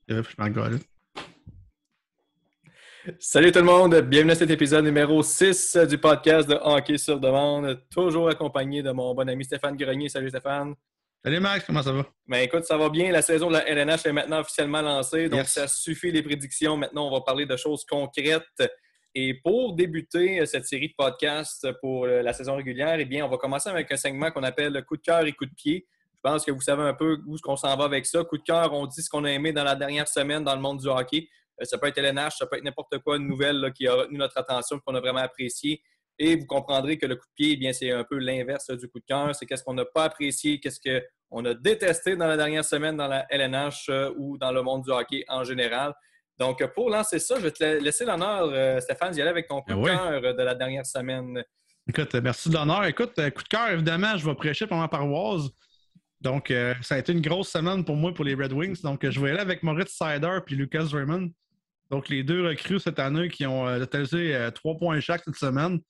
Je m'en gueule. Salut tout le monde, bienvenue à cet épisode numéro 6 du podcast de Hockey sur demande, toujours accompagné de mon bon ami Stéphane Grenier. Salut Stéphane. Salut Max, comment ça va? Ben écoute, ça va bien, la saison de la LNH est maintenant officiellement lancée, donc ça Yes. suffit les prédictions. Maintenant, on va parler de choses concrètes. Et pour débuter cette série de podcasts pour la saison régulière, eh bien, on va commencer avec un segment qu'on appelle coup de cœur et coup de pied. Je pense que vous savez un peu où on s'en va avec ça. Coup de cœur, on dit ce qu'on a aimé dans la dernière semaine dans le monde du hockey. Ça peut être LNH, ça peut être n'importe quoi, une nouvelle là, qui a retenu notre attention, qu'on a vraiment apprécié. Et vous comprendrez que le coup de pied, eh bien, c'est un peu l'inverse du coup de cœur. C'est qu'est-ce qu'on n'a pas apprécié, qu'est-ce qu'on a détesté dans la dernière semaine dans la LNH ou dans le monde du hockey en général. Donc, pour lancer ça, je vais te laisser l'honneur, Stéphane, d'y aller avec ton coup de Oui. cœur de la dernière semaine. Écoute, merci de l'honneur. Écoute, coup de cœur, évidemment, je vais prêcher pour ma paroisse. Donc, ça a été une grosse semaine pour moi pour les Red Wings. Donc, je vais aller avec Moritz Seider et Lucas Raymond. Donc, les deux recrues cette année qui ont totalisé 3 points chaque cette semaine.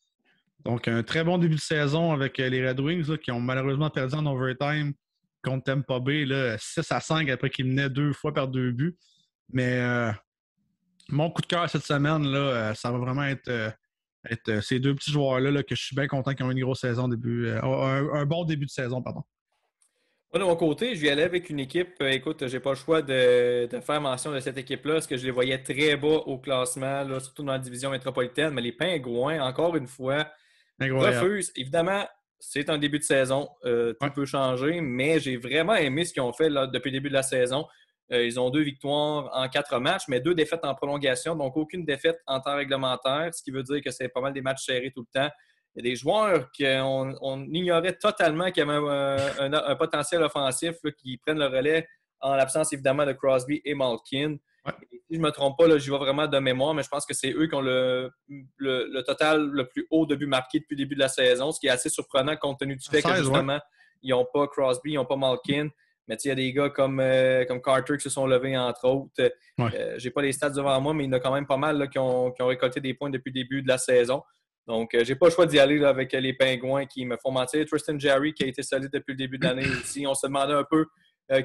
Donc, un très bon début de saison avec les Red Wings là, qui ont malheureusement perdu en overtime contre Tampa Bay, là, 6-5 après qu'ils menaient 2 fois par 2 buts. Mais mon coup de cœur cette semaine, là, ça va vraiment être ces deux petits joueurs-là là, que je suis bien content qu'ils ont eu une grosse saison un bon début de saison, pardon. Moi, de mon côté, je vais aller avec une équipe. Écoute, j'ai pas le choix de faire mention de cette équipe-là, parce que je les voyais très bas au classement, là, surtout dans la division métropolitaine. Mais les Pingouins, encore une fois, Incroyable. refusent. Évidemment, c'est un début de saison. Tout peut changer, mais j'ai vraiment aimé ce qu'ils ont fait là, depuis le début de la saison. Ils ont 2 victoires en 4 matchs, mais 2 défaites en prolongation, donc aucune défaite en temps réglementaire, ce qui veut dire que c'est pas mal des matchs serrés tout le temps. Il y a des joueurs qu'on ignorait totalement qui avaient un potentiel offensif là, qui prennent le relais en l'absence évidemment de Crosby et Malkin. Ouais. Et si je ne me trompe pas, j'y vais vraiment de mémoire, mais je pense que c'est eux qui ont le total le plus haut de buts marqués depuis le début de la saison, ce qui est assez surprenant compte tenu du fait 16, que justement, ils n'ont pas Crosby, ils n'ont pas Malkin. Mais il y a des gars comme Carter qui se sont levés, entre autres. Ouais. J'ai pas les stats devant moi, mais il y en a quand même pas mal là, qui ont récolté des points depuis le début de la saison. Donc, j'ai pas le choix d'y aller là, avec les Pingouins qui me font mentir. Tristan Jarry qui a été solide depuis le début de l'année aussi. On se demandait un peu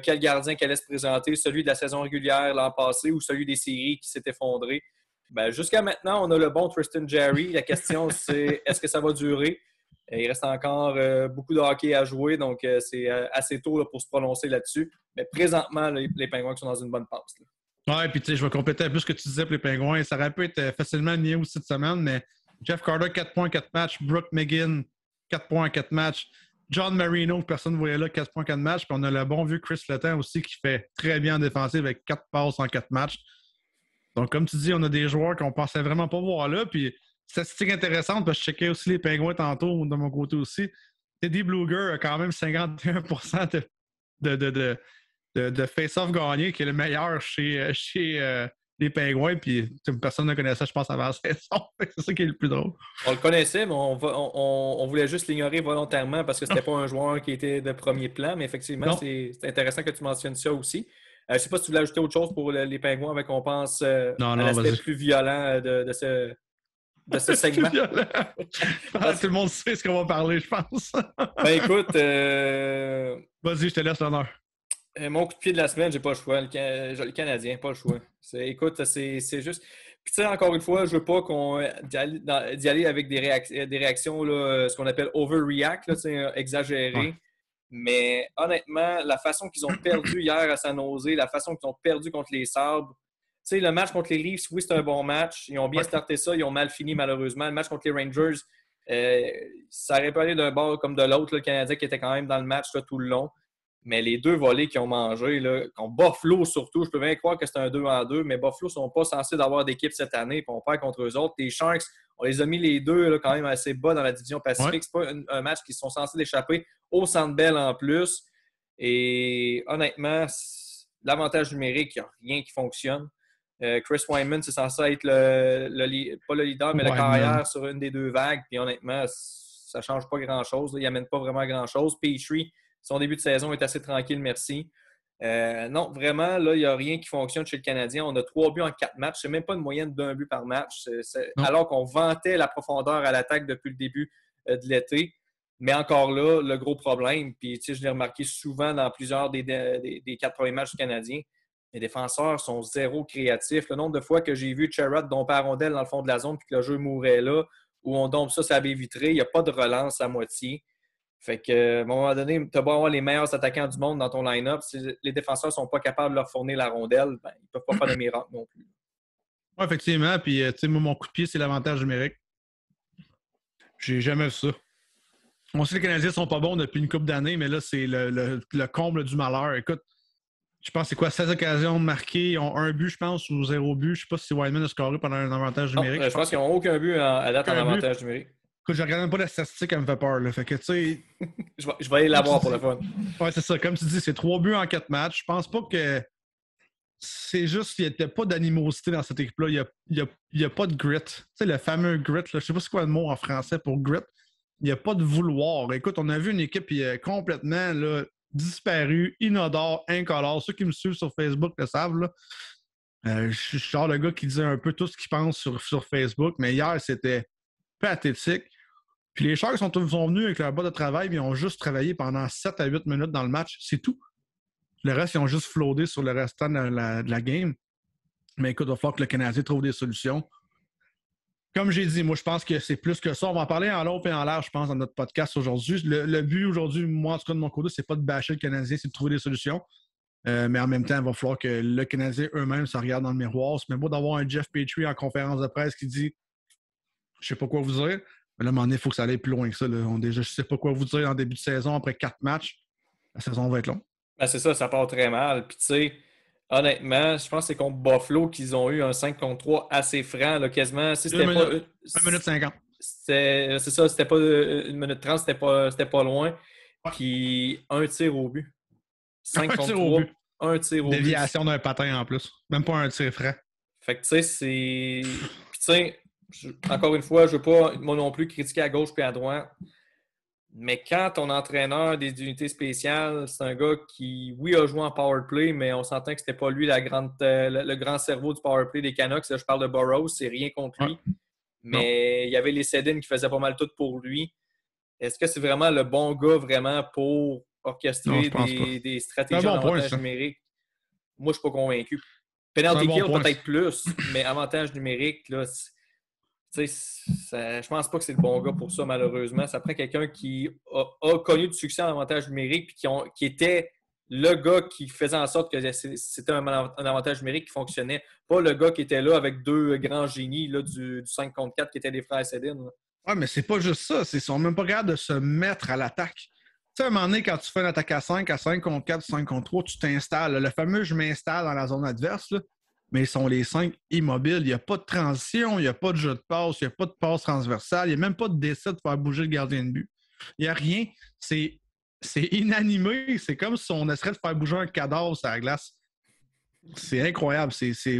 quel gardien qui allait se présenter, celui de la saison régulière l'an passé ou celui des séries qui s'est effondré. Ben, jusqu'à maintenant, on a le bon Tristan Jarry. La question, c'est est-ce que ça va durer? Il reste encore beaucoup de hockey à jouer, donc c'est assez tôt là, pour se prononcer là-dessus. Mais présentement, les Pingouins sont dans une bonne passe. Là. Ouais, puis tu sais, je vais compléter un peu ce que tu disais pour les Pingouins. Ça aurait pu être facilement nié aussi cette semaine, mais Jeff Carter, 4 points, 4 matchs. Brooke McGinn, 4 points, 4 matchs. John Marino, personne ne voyait là, 4 points, 4 matchs. Puis on a le bon vieux Chris Letang aussi qui fait très bien en défensive avec 4 passes en 4 matchs. Donc, comme tu dis, on a des joueurs qu'on pensait vraiment pas voir là. Puis, statistique intéressante, parce que je checkais aussi les Pingouins tantôt de mon côté aussi. Teddy Bluger a quand même 51% de face-off gagné, qui est le meilleur chez les Pingouins. Puis, personne ne connaissait, je pense, avant la saison. C'est ça qui est le plus drôle. On le connaissait, mais on voulait juste l'ignorer volontairement parce que c'était pas un joueur qui était de premier plan. Mais effectivement, c'est intéressant que tu mentionnes ça aussi. Je ne sais pas si tu voulais ajouter autre chose pour les Pingouins, mais qu'on pense à l'aspect plus violent de ce segment. Tout le monde sait ce qu'on va parler, je pense. Ben écoute, vas-y, je te laisse l'honneur. Mon coup de pied de la semaine, j'ai pas le choix. Le Canadien, pas le choix. Écoute, c'est juste. Puis tu sais, encore une fois, je veux pas d'y aller avec des réactions là, ce qu'on appelle overreact, là, exagérées. Ouais. Mais honnêtement, la façon qu'ils ont perdu hier à San Jose, la façon qu'ils ont perdu contre les Sabres, tu sais, le match contre les Leafs, oui, c'est un bon match. Ils ont bien starté ça, ils ont mal fini malheureusement. Le match contre les Rangers, ça aurait pu aller d'un bord comme de l'autre, le Canadien qui était quand même dans le match là, tout le long. Mais les 2 volets qu'ils ont mangés, là, contre Buffalo surtout, je peux bien croire que c'est un 2-2, mais Buffalo ne sont pas censés d'avoir d'équipe cette année, puis on perd contre eux autres. Les Sharks, on les a mis les 2 là, quand même assez bas dans la division Pacifique. Ouais. C'est pas un match qui sont censés d'échapper au Centre Bell en plus. Et honnêtement, l'avantage numérique, il n'y a rien qui fonctionne. Chris Wyman, c'est censé être pas le leader, mais le carrière sur une des 2 vagues. Puis honnêtement, ça ne change pas grand-chose. Là. Il n'amène pas vraiment grand-chose. Petrie, son début de saison est assez tranquille, merci. Non, vraiment, là, il n'y a rien qui fonctionne chez le Canadien. On a 3 buts en 4 matchs. C'est même pas une moyenne d'1 but par match. Alors qu'on vantait la profondeur à l'attaque depuis le début de l'été. Mais encore là, le gros problème, puis je l'ai remarqué souvent dans plusieurs des 4 premiers matchs du Canadien, Les défenseurs sont zéro créatifs. Le nombre de fois que j'ai vu Sherrod domper la rondelle dans le fond de la zone puis que le jeu mourait là, où on dompe ça sur la baie vitrée, il n'y a pas de relance à moitié. Fait que, à un moment donné, tu as beau avoir les meilleurs attaquants du monde dans ton line-up. Si les défenseurs ne sont pas capables de leur fournir la rondelle, ben, ils ne peuvent pas faire de miracle non plus. Ouais, effectivement. Puis, tu sais, moi, mon coup de pied, c'est l'avantage numérique. J'ai jamais vu ça. On sait que les Canadiens sont pas bons depuis une couple d'années, mais là, c'est le comble du malheur. Écoute, je pense que c'est quoi, 16 occasions marquées, ils ont un but, je pense, ou 0 but. Je sais pas si Wideman a scoré pendant un avantage numérique. Je pense qu'ils n'ont aucun but à date en avantage numérique. Écoute, je regarde même pas la statistique, elle me fait peur. Là. Fait que, tu sais. je vais aller l'avoir pour le fun. Ouais, c'est ça. Comme tu dis, c'est 3 buts en 4 matchs. Je pense pas que. C'est juste qu'il n'y a pas d'animosité dans cette équipe-là. Il n'y a pas de grit. Tu sais, le fameux grit, là, je ne sais pas c'est quoi le mot en français pour grit. Il n'y a pas de vouloir. Écoute, on a vu une équipe complètement là, disparue, inodore, incolore. Ceux qui me suivent sur Facebook le savent. Là. Je suis genre le gars qui dit un peu tout ce qu'il pense sur Facebook, mais hier, c'était pathétique. Puis les Sharks sont venus avec leur bas de travail et ils ont juste travaillé pendant 7 à 8 minutes dans le match. C'est tout. Le reste, ils ont juste floudé sur le restant de la game. Mais écoute, il va falloir que le Canadien trouve des solutions. Comme j'ai dit, moi, je pense que c'est plus que ça. On va en parler en long et en large, je pense, dans notre podcast aujourd'hui. Le but aujourd'hui, moi, en tout cas, de mon côté, c'est pas de bâcher le Canadien, c'est de trouver des solutions. Mais en même temps, il va falloir que le Canadien eux-mêmes se regardent dans le miroir. C'est même beau d'avoir un Jeff Petrie en conférence de presse qui dit « Je sais pas quoi vous dire ». Mais là, à un moment donné, il faut que ça aille plus loin que ça. Là. Je sais pas quoi vous dire en début de saison, après 4 matchs. La saison va être longue. Ben, c'est ça part très mal. Puis, tu sais, honnêtement, je pense que c'est contre Buffalo qu'ils ont eu un 5 contre 3 assez franc, là, quasiment. Si c'était pas, 1 minute 50. C'est ça, c'était pas 1 minute 30, c'était pas loin. Ouais. Puis, un tir au but. 5 un contre tir 3, au but. Un tir au but. Déviation d'un patin en plus. Même pas un tir franc. Fait que, tu sais, c'est. Puis, tu sais, encore une fois, je veux pas, moi non plus, critiquer à gauche puis à droite. Mais quand ton entraîneur des unités spéciales, c'est un gars qui, oui, a joué en power play, mais on s'entend que c'était pas lui le grand cerveau du power play des Canucks. Là, je parle de Burroughs, c'est rien contre lui. Ouais. Mais il y avait les Sedin qui faisaient pas mal tout pour lui. Est-ce que c'est vraiment le bon gars vraiment pour orchestrer des stratégies en avantage numérique? Moi, je suis pas convaincu. Penalty kill, peut-être plus, mais avantage numérique, là, je pense pas que c'est le bon gars pour ça, malheureusement. Ça prend quelqu'un qui a connu du succès en avantage numérique et qui était le gars qui faisait en sorte que c'était un avantage numérique qui fonctionnait. Pas le gars qui était là avec deux grands génies là, du 5 contre 4 qui étaient des frères Sedin. Oui, mais c'est pas juste ça. Ils sont même pas capables de se mettre à l'attaque. Tu sais, à un moment donné, quand tu fais une attaque à 5 contre 4, 5 contre 3, tu t'installes. Le fameux « je m'installe dans la zone adverse », là, mais ils sont les 5 immobiles. Il n'y a pas de transition, il n'y a pas de jeu de passe, il n'y a pas de passe transversale, il n'y a même pas de décès de faire bouger le gardien de but. Il n'y a rien. C'est inanimé. C'est comme si on essaierait de faire bouger un cadavre sur la glace. C'est incroyable.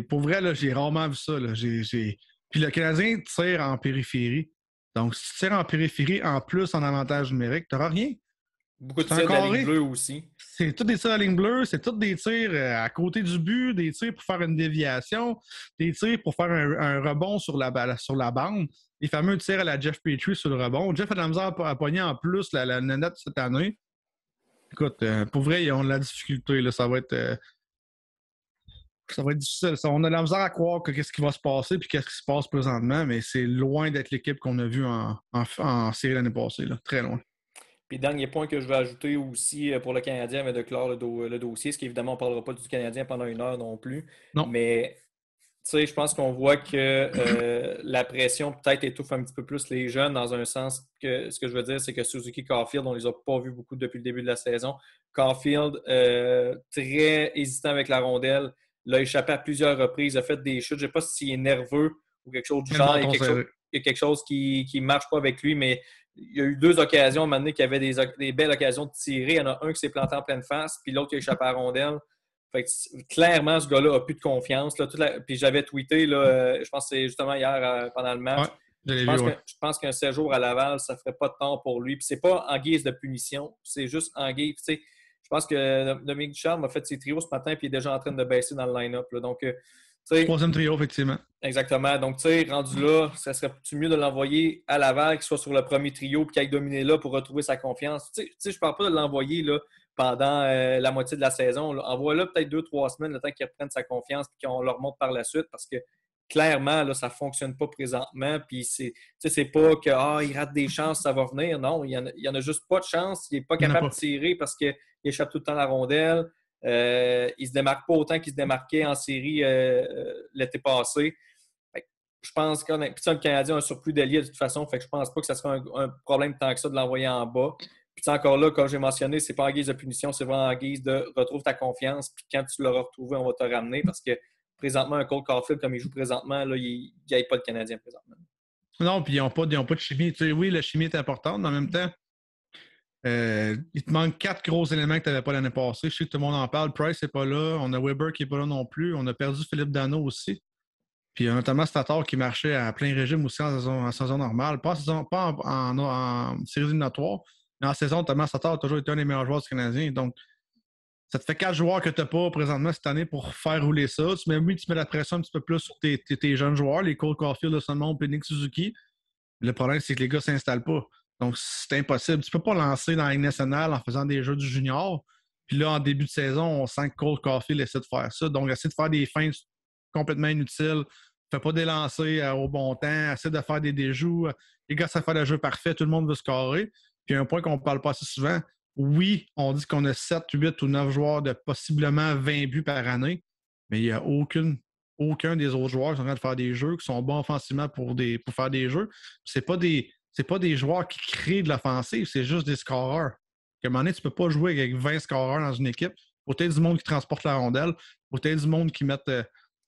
Pour vrai, là, j'ai rarement vu ça. Là. Puis le Canadien tire en périphérie. Donc, si tu tires en périphérie, en plus en avantage numérique, tu n'auras rien. Beaucoup de tirs de la ligne bleue aussi. C'est tous des tirs à ligne bleue, c'est tous des tirs à côté du but, des tirs pour faire une déviation, des tirs pour faire un rebond sur la bande, les fameux tirs à la Jeff Petrie sur le rebond. Jeff a de la misère à pogner en plus la nanette cette année. Écoute, pour vrai, ils ont de la difficulté. Là, ça va être difficile. On a de la misère à croire qu'est-ce qui va se passer et qu'est-ce qui se passe présentement, mais c'est loin d'être l'équipe qu'on a vue en série l'année passée. Là. Très loin. Puis, dernier point que je vais ajouter aussi pour le Canadien, mais de clore le dossier, c'est qu'évidemment, on ne parlera pas du Canadien pendant 1 heure non plus. Non. Mais, tu sais, je pense qu'on voit que la pression peut-être étouffe un petit peu plus les jeunes, dans un sens que ce que je veux dire, c'est que Suzuki Caulfield, on ne les a pas vus beaucoup depuis le début de la saison. Caulfield, très hésitant avec la rondelle, l'a échappé à plusieurs reprises, a fait des chutes. Je ne sais pas s'il est nerveux ou quelque chose du genre. Il y a quelque chose qui ne marche pas avec lui, mais il y a eu 2 occasions à un moment donné qui avaient des belles occasions de tirer. Il y en a un qui s'est planté en pleine face, puis l'autre qui a échappé à la rondelle. Fait que, clairement, ce gars-là n'a plus de confiance. Là, puis j'avais tweeté, là, je pense que c'est justement hier pendant le match. Ouais, je pense qu'un séjour à Laval, ça ne ferait pas de tort pour lui. Puis c'est pas en guise de punition, c'est juste en guise. Je pense que Dominique Ducharme a fait ses trios ce matin puis il est déjà en train de baisser dans le line-up. Là. Donc, Troisième trio, effectivement. Exactement. Donc, tu sais, rendu là, ça serait-tu mieux de l'envoyer à Laval, qu'il soit sur le premier trio, puis qu'il aille dominer là pour retrouver sa confiance? Tu sais, je ne parle pas de l'envoyer là, pendant la moitié de la saison. Envoie-le peut-être 2-3 semaines, le temps qu'il reprenne sa confiance, puis qu'on le remonte par la suite, parce que clairement, là, ça ne fonctionne pas présentement. Puis, c'est pas qu'il rate des chances, ça va venir. Non, il y en a juste pas de chance. Il n'est pas capable de tirer parce qu'il échappe tout le temps la rondelle. Il ne se démarque pas autant qu'il se démarquait en série l'été passé. Je pense que le Canadien a un surplus d'alliés de toute façon, fait que je pense pas que ça sera un problème tant que ça de l'envoyer en bas. Puis encore là, comme j'ai mentionné, c'est pas en guise de punition, c'est vraiment en guise de retrouve ta confiance, puis quand tu l'auras retrouvé, on va te ramener parce que présentement, un Cole Caulfield, comme il joue présentement, là, il n'aille pas le Canadien présentement. Non, puis ils n'ont pas de chimie. Tu sais, oui, la chimie est importante, mais en même temps, il te manque 4 gros éléments que tu n'avais pas l'année passée. Je sais que tout le monde en parle. Price n'est pas là. On a Weber qui n'est pas là non plus. On a perdu Philippe Dano aussi. Puis notamment Tatar qui marchait à plein régime aussi en saison normale. Pas en séries éliminatoires, mais en saison, notamment Tatar a toujours été un des meilleurs joueurs du Canadien. Donc, ça te fait 4 joueurs que tu n'as pas présentement cette année pour faire rouler ça. Tu mets la pression un petit peu plus sur tes jeunes joueurs, les Cole Caulfield, le Sonmont, puis Nick Suzuki. Le problème, c'est que les gars ne s'installent pas. Donc, c'est impossible. Tu ne peux pas lancer dans la Ligue nationale en faisant des jeux du junior. Puis là, en début de saison, on sent que Cole Caulfield essaie de faire ça. Donc, essaie de faire des feintes complètement inutiles. Fais pas des lancers au bon temps. Essaie de faire des déjoues. Les gars savent faire le jeu parfait. Tout le monde veut scorer. Puis un point qu'on ne parle pas assez souvent. Oui, on dit qu'on a 7, 8 ou 9 joueurs de possiblement 20 buts par année. Mais il n'y a aucun des autres joueurs qui sont en train de faire des jeux, qui sont bons offensivement pour faire des jeux. C'est pas des joueurs qui créent de l'offensive, c'est juste des scoreurs. À un moment donné, tu ne peux pas jouer avec 20 scoreurs dans une équipe. Faut peut-être du monde qui transporte la rondelle. Faut peut-être du monde qui mette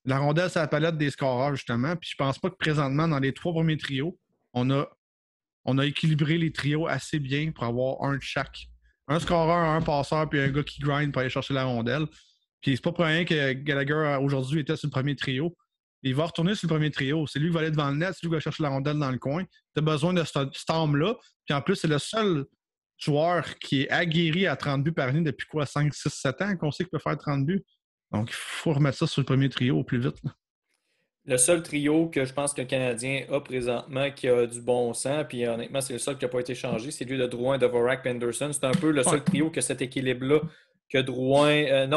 la rondelle sur la palette des scoreurs, justement. Puis je pense pas que présentement, dans les 3 premiers trios, on a équilibré les trios assez bien pour avoir un de chaque. Un scoreur, un passeur, puis un gars qui grind pour aller chercher la rondelle. Puis c'est pas pour rien que Gallagher aujourd'hui était sur le premier trio. Il va retourner sur le premier trio. C'est lui qui va aller devant le net, c'est lui qui va chercher la rondelle dans le coin. Tu as besoin de cet homme-là. Puis en plus, c'est le seul joueur qui est aguerri à 30 buts par année depuis quoi, 5, 6, 7 ans qu'on sait qu'il peut faire 30 buts. Donc il faut remettre ça sur le premier trio au plus vite. Là. Le seul trio que je pense que le Canadien a présentement qui a du bon sens, puis honnêtement, c'est le seul qui n'a pas été changé, c'est lui de Drouin, Dvorak, Henderson. C'est un peu le seul trio que cet équilibre-là que Drouin.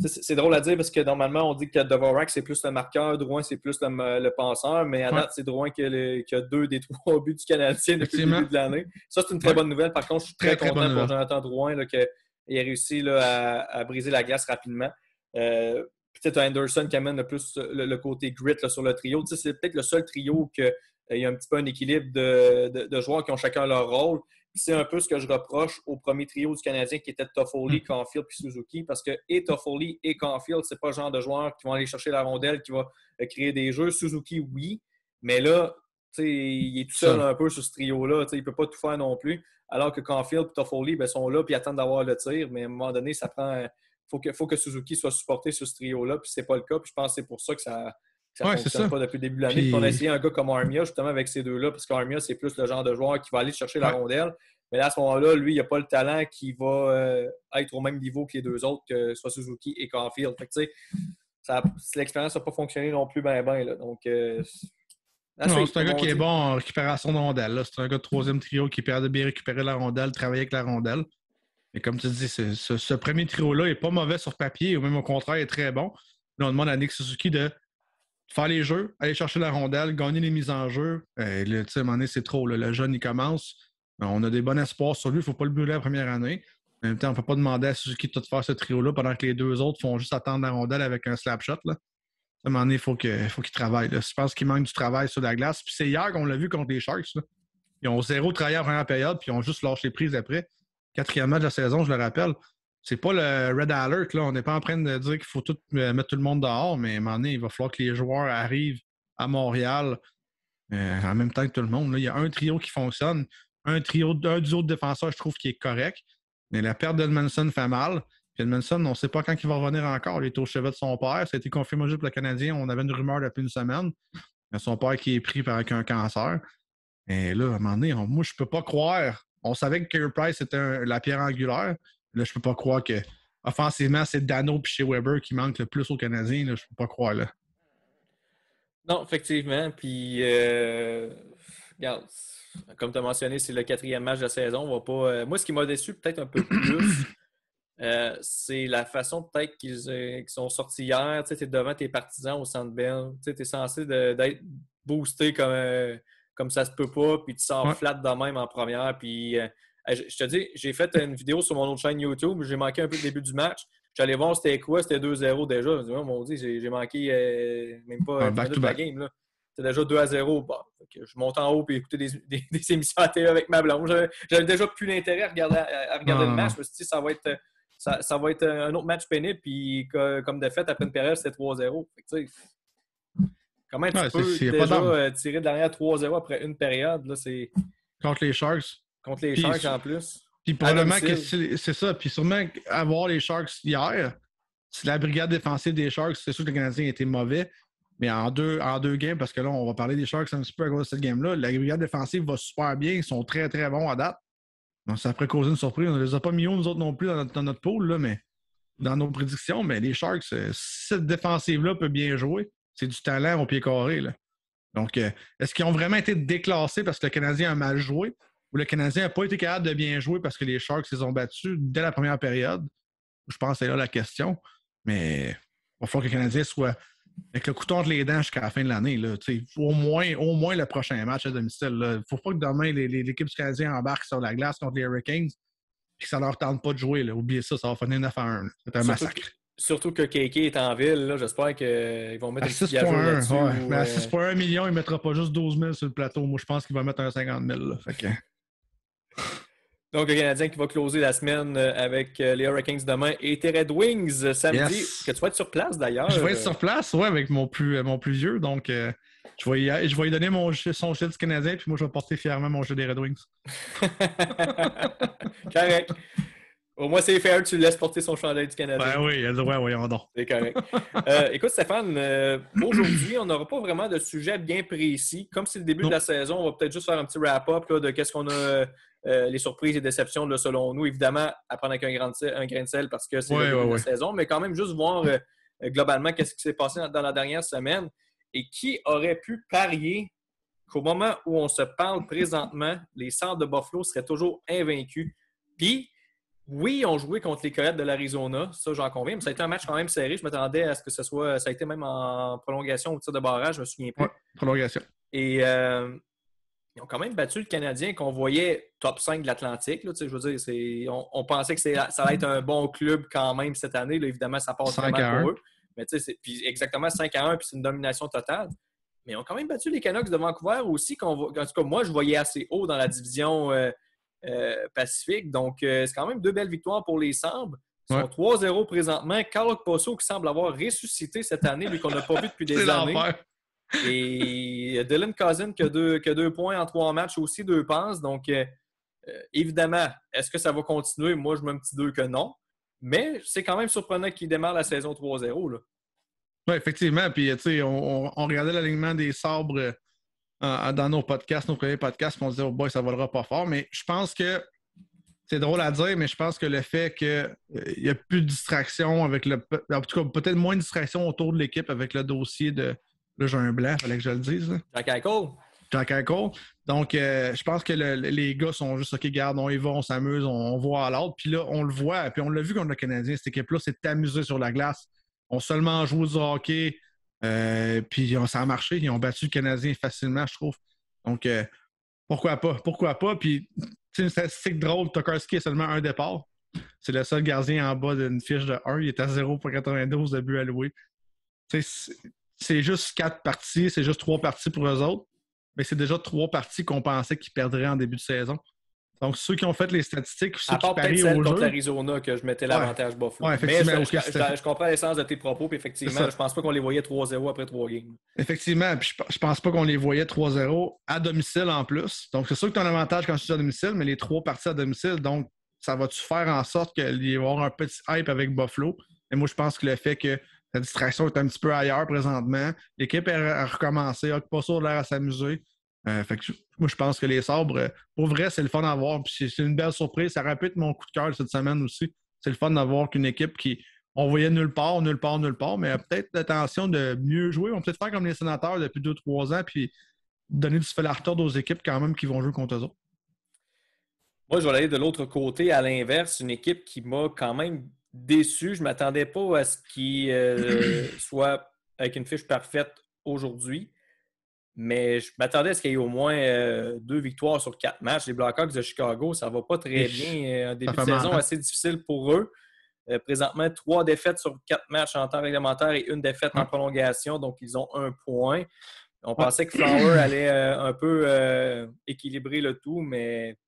C'est drôle à dire parce que normalement, on dit que Dvorak, c'est plus le marqueur, Drouin, c'est plus le penseur, mais à date, c'est Drouin qui a 2 des 3 buts du Canadien depuis le début de l'année. Ça, c'est une très bonne nouvelle. Par contre, je suis très content pour Jonathan Drouin qu'il a réussi là, à briser la glace rapidement. Peut-être Anderson qui amène plus le côté grit là, sur le trio. Tu sais, c'est peut-être le seul trio qu'il y a un petit peu un équilibre de joueurs qui ont chacun leur rôle. Puis c'est un peu ce que je reproche au premier trio du Canadien qui était Toffoli, Caulfield puis Suzuki. Parce que et Toffoli et Caulfield, c'est pas le genre de joueurs qui vont aller chercher la rondelle, qui va créer des jeux. Suzuki, oui. Mais là, tu sais, il est tout seul un peu sur ce trio-là. Tu sais, il ne peut pas tout faire non plus. Alors que Caulfield et Toffoli sont là puis attendent d'avoir le tir. Mais à un moment donné, ça prend. Faut que Suzuki soit supporté sur ce trio-là, puis c'est pas le cas. Puis je pense que c'est pour ça que ça ne fonctionne pas depuis le début de l'année. Puis on a essayé un gars comme Armia, justement, avec ces deux-là, parce qu'Armia, c'est plus le genre de joueur qui va aller chercher la rondelle. Mais là, à ce moment-là, lui, il n'a pas le talent qui va être au même niveau que les deux autres, que ce soit Suzuki et Caulfield. Fait que, tu sais, l'expérience n'a pas fonctionné non plus bien. Donc, non, c'est un gars qui est bon en récupération de rondelle. C'est un gars de troisième trio qui perd de bien récupérer la rondelle, travailler avec la rondelle. Et comme tu dis, ce premier trio-là n'est pas mauvais sur papier, ou même au contraire, il est très bon. Là, on demande à Nick Suzuki de faire les jeux, aller chercher la rondelle, gagner les mises en jeu. Là, à un moment donné, c'est trop. Là. Le jeune, il commence. On a des bons espoirs sur lui. Il ne faut pas le brûler la première année. En même temps, on ne peut pas demander à Suzuki de tout faire ce trio-là pendant que les deux autres font juste attendre la rondelle avec un slap shot. Là. À un moment donné, il faut qu'il travaille. Là. Je pense qu'il manque du travail sur la glace. Puis c'est hier qu'on l'a vu contre les Sharks. Là. Ils ont 0 travaillé en première période, puis ils ont juste lâché prise après. 4e match de la saison, je le rappelle. C'est pas le Red Alert. Là. On n'est pas en train de dire qu'il faut mettre tout le monde dehors, mais à un moment donné, il va falloir que les joueurs arrivent à Montréal en même temps que tout le monde. Là. Il y a un trio qui fonctionne. Un duo de défenseurs, je trouve, qui est correct. Mais la perte d'Edmondson fait mal. Puis Edmondson, on ne sait pas quand il va revenir encore. Il est au chevet de son père. Ça a été confirmé juste pour le Canadien. On avait une rumeur depuis une semaine. Son père qui est pris par un cancer. Et là, à un moment donné, moi, je peux pas croire. On savait que Carey Price était la pierre angulaire. Là, je peux pas croire que offensivement, c'est Dano et chez Weber qui manquent le plus aux Canadiens. Là, je peux pas croire. Là. Non, effectivement. Puis, regarde, comme tu as mentionné, c'est le 4e match de la saison. On va pas, moi, ce qui m'a déçu peut-être un peu plus, c'est la façon peut-être qu'ils sont sortis hier. Tu sais, es devant tes partisans au Centre Bell. Tu es censé d'être boosté comme ça se peut pas, puis tu sors Ouais. flat de même en première. Puis, je te dis, j'ai fait une vidéo sur mon autre chaîne YouTube. J'ai manqué un peu le début du match. J'allais voir c'était quoi, c'était 2-0 déjà. Je me dis, oh, mon Dieu, j'ai manqué même pas Un 10 minutes de la back-to-back. game. Là. C'était déjà 2-0. Bon, je monte en haut et écouter des émissions à télé avec ma blonde. J'avais déjà plus d'intérêt à regarder le match. Non. Je me suis dit, ça va être un autre match pénible. Puis, comme de fait, après une période, c'était 3-0. Fait que, comment tu Ouais, peux c'est pas déjà d'âme. tirer de l'arrière 3-0 après une période? Là, c'est Contre les Sharks. contre les Puis, Sharks en plus. puis À probablement que domicile. c'est ça. Puis sûrement avoir les Sharks hier, si la brigade défensive des Sharks, c'est sûr que le Canadien était mauvais. Mais en deux games, parce que là, on va parler des Sharks un petit peu à cause de cette game-là, la brigade défensive va super bien. Ils sont très, très bons à date. Donc, ça pourrait causer une surprise. On ne les a pas mis haut, nous autres non plus, dans notre pool, là, mais dans nos prédictions. Mais les Sharks, si cette défensive-là peut bien jouer, c'est du talent au pied carré. Là. Donc, est-ce qu'ils ont vraiment été déclassés parce que le Canadien a mal joué ou le Canadien n'a pas été capable de bien jouer parce que les Sharks les ont battus dès la première période? Je pense que c'est là la question. Mais il va falloir que le Canadien soit avec le couteau entre les dents jusqu'à la fin de l'année. Là, au moins le prochain match à domicile. Il ne faut pas que demain l'équipe du Canadien embarque sur la glace contre les Hurricanes et que ça ne leur tente pas de jouer. Là. Oubliez ça, ça va finir 9-1. Là. C'est un massacre. Surtout que KK est en ville. Là. J'espère qu'ils vont mettre À une petite gageure 6,1, là-dessus. ouais. Mais à 6,1 million, il ne mettra pas juste 12 000 sur le plateau. Moi, je pense qu'il va mettre un 50 000. Là. Fait que... Donc, le Canadien qui va closer la semaine avec les Hurricanes demain et tes Red Wings samedi. Yes. Que tu vas être sur place d'ailleurs. Je vais être sur place, ouais, avec mon plus vieux. Donc, je vais lui donner son shit du Canadien, puis moi, je vais porter fièrement mon jeu des Red Wings. Correct. Au moins, c'est fair, tu le laisses porter son chandail du Canadien. Ben oui, il a le droit, voyons donc. C'est correct. Écoute, Stéphane, aujourd'hui, on n'aura pas vraiment de sujet bien précis. Comme c'est le début de la saison, on va peut-être juste faire un petit wrap-up de qu'est-ce qu'on a, les surprises et déceptions là, selon nous. Évidemment, à prendre avec un grain de sel parce que c'est le début de la saison, mais quand même juste voir globalement qu'est-ce qui s'est passé dans la dernière semaine et qui aurait pu parier qu'au moment où on se parle présentement, les Sabres de Buffalo seraient toujours invaincus. Puis, oui, on jouait contre les Coyotes de l'Arizona, ça j'en conviens, mais ça a été un match quand même serré. Je m'attendais à ce que ce soit. Ça a été même en prolongation au tir de barrage, je me souviens plus. Ouais, prolongation. Et ils ont quand même battu le Canadien qu'on voyait top 5 de l'Atlantique. Je veux dire, on pensait que ça allait être un bon club quand même cette année. Là, évidemment, ça passe très mal pour eux. Mais puis exactement 5-1, puis c'est une domination totale. Mais ils ont quand même battu les Canucks de Vancouver aussi. En tout cas, moi, je voyais assez haut dans la division Pacifique. Donc, c'est quand même 2 belles victoires pour les Sabres. Ils sont 3-0 présentement. Carl Posso qui semble avoir ressuscité cette année, lui qu'on n'a pas vu depuis des années. Et Dylan Cousin qui a 2 points en 3 matchs aussi, 2 passes. Donc, évidemment, est-ce que ça va continuer? Moi, je mets un petit 2 que non. Mais c'est quand même surprenant qu'il démarre la saison 3-0. Oui, effectivement. Puis, tu sais, on regardait l'alignement des Sabres dans nos podcasts, nos premiers podcasts, puis on se disait, oh boy, ça volera pas fort. Mais je pense que c'est drôle à dire, mais je pense que le fait qu'il n'y a plus de distraction avec le. En tout cas, peut-être moins de distraction autour de l'équipe avec le dossier de. Là, j'ai un blanc, il fallait que je le dise. Jack Eichel. Jack Eichel. Donc, je pense que les gars sont juste, OK, garde, on y va, on s'amuse, on voit à l'autre. Puis là, on le voit, puis on l'a vu contre le Canadien, cette équipe-là s'est amusée sur la glace. On seulement joué du hockey, puis ça a marché. Ils ont battu le Canadien facilement, je trouve. Donc, pourquoi pas? Puis, c'est une statistique drôle. Tokarski a seulement un départ. C'est le seul gardien en bas d'une fiche de 1. Il est à 0,92 de buts alloués. C'est juste 4 parties. C'est juste 3 parties pour eux autres. Mais c'est déjà 3 parties qu'on pensait qu'ils perdraient en début de saison. Donc, ceux qui ont fait les statistiques, ceux à part qui peut-être parient celle au contre jeu, l'Arizona que je mettais l'avantage Buffalo. Mais je comprends l'essence de tes propos, puis effectivement, je pense pas qu'on les voyait 3-0 après 3 games. Effectivement, puis je pense pas qu'on les voyait 3-0 à domicile en plus. Donc, c'est sûr que tu as un avantage quand tu es à domicile, mais les 3 parties à domicile, donc ça va-tu faire en sorte qu'il va y avoir un petit hype avec Buffalo? Et moi, je pense que le fait que la distraction est un petit peu ailleurs présentement, l'équipe a recommencé, n'a pas sur l'air à s'amuser. Fait que moi, je pense que les Sabres, pour vrai, c'est le fun à voir. Puis c'est une belle surprise. Ça aurait pu être mon coup de cœur cette semaine aussi. C'est le fun d'avoir qu'une équipe qui, on voyait nulle part, nulle part, nulle part, mais peut-être l'intention de mieux jouer. On va peut-être faire comme les sénateurs depuis 2-3 ans, puis donner du fil à retordre aux équipes quand même qui vont jouer contre eux autres. Moi, je vais aller de l'autre côté, à l'inverse, une équipe qui m'a quand même déçu. Je ne m'attendais pas à ce qu'il soit avec une fiche parfaite aujourd'hui, mais je m'attendais à ce qu'il y ait au moins 2 victoires sur 4 matchs. Les Blackhawks de Chicago, ça ne va pas très bien. Un début de saison assez difficile pour eux. Présentement, 3 défaites sur 4 matchs en temps réglementaire et 1 défaite en prolongation, donc ils ont 1 point. On pensait que Flower allait un peu équilibrer le tout, mais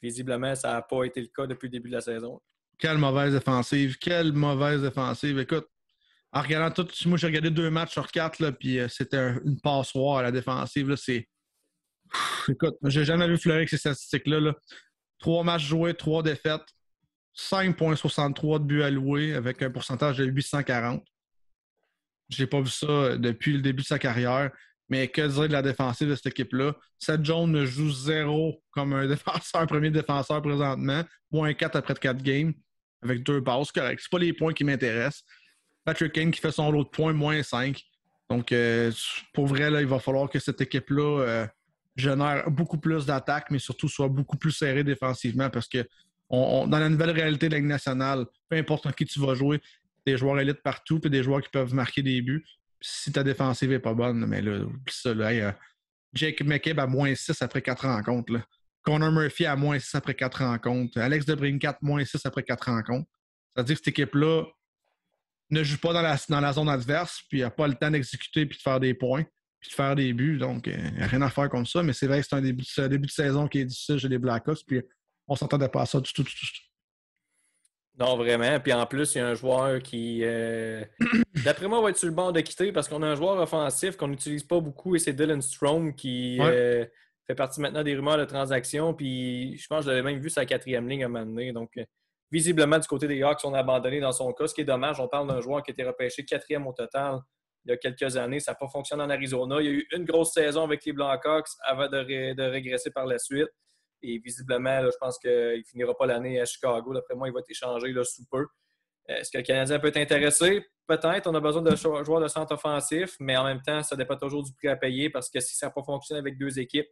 visiblement, ça n'a pas été le cas depuis le début de la saison. Quelle mauvaise défensive. Quelle mauvaise défensive. Écoute, en regardant tout, moi j'ai regardé 2 matchs sur 4, là, puis c'était une passoire à la défensive. Là, écoute, j'ai jamais vu fleurir avec ces statistiques-là. Là. 3 matchs joués, 3 défaites, 5,63 de buts alloués avec un pourcentage de 840. J'ai pas vu ça depuis le début de sa carrière. Mais que dire de la défensive de cette équipe-là? Seth Jones joue 0 comme un défenseur, premier défenseur présentement. Moins 4 après 4 games, avec 2 passes. Correct. C'est pas les points qui m'intéressent. Patrick Kane qui fait son lot de points, moins 5. Donc, pour vrai, là, il va falloir que cette équipe-là génère beaucoup plus d'attaques, mais surtout soit beaucoup plus serrée défensivement parce que dans la nouvelle réalité de la Ligue nationale, peu importe en qui tu vas jouer, des joueurs élites partout et des joueurs qui peuvent marquer des buts. Si ta défensive n'est pas bonne, mais là, oublie ça. Là, Jake McCabe à moins 6 après 4 rencontres. Là. Connor Murphy à moins 6 après 4 rencontres. Alex DeBrincat, moins 6 après 4 rencontres. C'est-à-dire que cette équipe-là ne joue pas dans la zone adverse, puis n'a pas le temps d'exécuter, puis de faire des points, puis de faire des buts. Donc, il n'y a rien à faire comme ça. Mais c'est vrai que c'est un début de saison qui est difficile chez les Blackhawks, puis on ne s'entendait pas à ça du tout. Non, vraiment. Puis en plus, il y a un joueur qui, d'après moi, va être sur le bord de quitter parce qu'on a un joueur offensif qu'on n'utilise pas beaucoup et c'est Dylan Strome qui fait partie maintenant des rumeurs de transaction. Puis je pense que je l'avais même vu sa 4e ligne à un moment donné. Donc, visiblement, du côté des Hawks, on a abandonné dans son cas. Ce qui est dommage, on parle d'un joueur qui a été repêché 4e au total il y a quelques années. Ça n'a pas fonctionné en Arizona. Il y a eu une grosse saison avec les Blackhawks avant de régresser par la suite. Et visiblement, là, je pense qu'il ne finira pas l'année à Chicago. D'après moi, il va être échangé là, sous peu. Est-ce que le Canadien peut être intéressé? Peut-être. On a besoin de joueurs de centre offensif, mais en même temps, ça dépend toujours du prix à payer parce que si ça n'a pas fonctionné avec 2 équipes,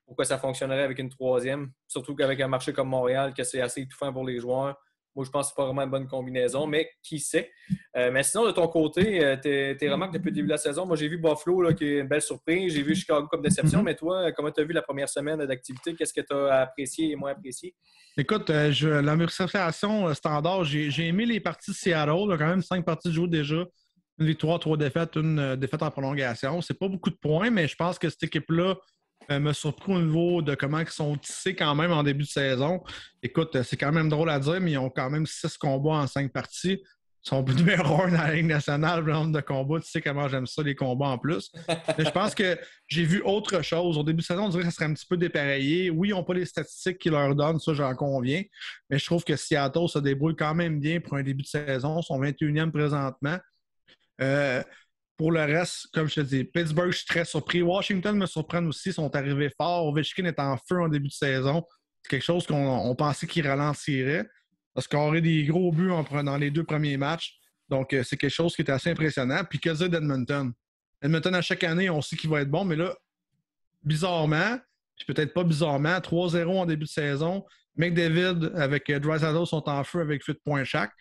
pourquoi ça fonctionnerait avec une 3e? Surtout qu'avec un marché comme Montréal, que c'est assez étouffant pour les joueurs. Moi, je pense que ce n'est pas vraiment une bonne combinaison, mais qui sait. Mais sinon, de ton côté, tes remarques depuis le début de la saison, moi, j'ai vu Buffalo, là, qui est une belle surprise. J'ai vu Chicago comme déception. Mais toi, comment tu as vu la première semaine d'activité? Qu'est-ce que tu as apprécié et moins apprécié? Écoute, la modification standard, j'ai aimé les parties de Seattle. Là, quand même 5 parties de jeu déjà. Une victoire, 3 défaites, une défaite en prolongation. C'est pas beaucoup de points, mais je pense que cette équipe-là m'a surpris au niveau de comment ils sont tissés quand même en début de saison. Écoute, c'est quand même drôle à dire, mais ils ont quand même 6 combats en 5 parties. Ils sont numéro 1 dans la Ligue nationale, le nombre de combats. Tu sais comment j'aime ça, les combats en plus. Mais je pense que j'ai vu autre chose. Au début de saison, on dirait que ça serait un petit peu dépareillé. Oui, ils n'ont pas les statistiques qu'ils leur donnent, ça, j'en conviens. Mais je trouve que Seattle se débrouille quand même bien pour un début de saison. Ils sont 21e présentement. Pour le reste, comme je te dis, Pittsburgh, je suis très surpris. Washington me surprend aussi. Ils sont arrivés forts. Ovechkin est en feu en début de saison. C'est quelque chose qu'on pensait qu'il ralentirait. Parce qu'on aurait des gros buts en prenant les 2 premiers matchs. Donc, c'est quelque chose qui est assez impressionnant. Puis, que dire d'Edmonton? Edmonton, à chaque année, on sait qu'il va être bon. Mais là, bizarrement, puis peut-être pas bizarrement, 3-0 en début de saison. McDavid avec Draisaitl sont en feu avec 8 points chaque.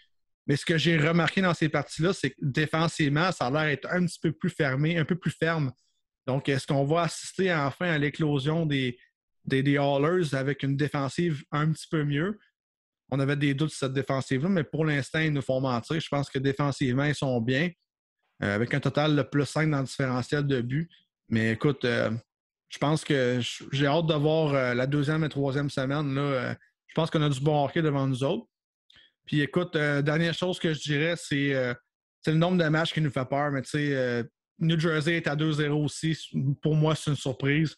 Mais ce que j'ai remarqué dans ces parties-là, c'est que défensivement, ça a l'air d'être un petit peu plus fermé, un peu plus ferme. Donc, est-ce qu'on va assister enfin à l'éclosion des Hallers avec une défensive un petit peu mieux? On avait des doutes sur cette défensive-là, mais pour l'instant, ils nous font mentir. Je pense que défensivement, ils sont bien, avec un total de plus 5 dans le différentiel de but. Mais écoute, je pense que j'ai hâte de voir la 2e et 3e semaine. Là, je pense qu'on a du bon hockey devant nous autres. Puis écoute, dernière chose que je dirais, c'est le nombre de matchs qui nous fait peur. Mais tu sais, New Jersey est à 2-0 aussi. Pour moi, c'est une surprise.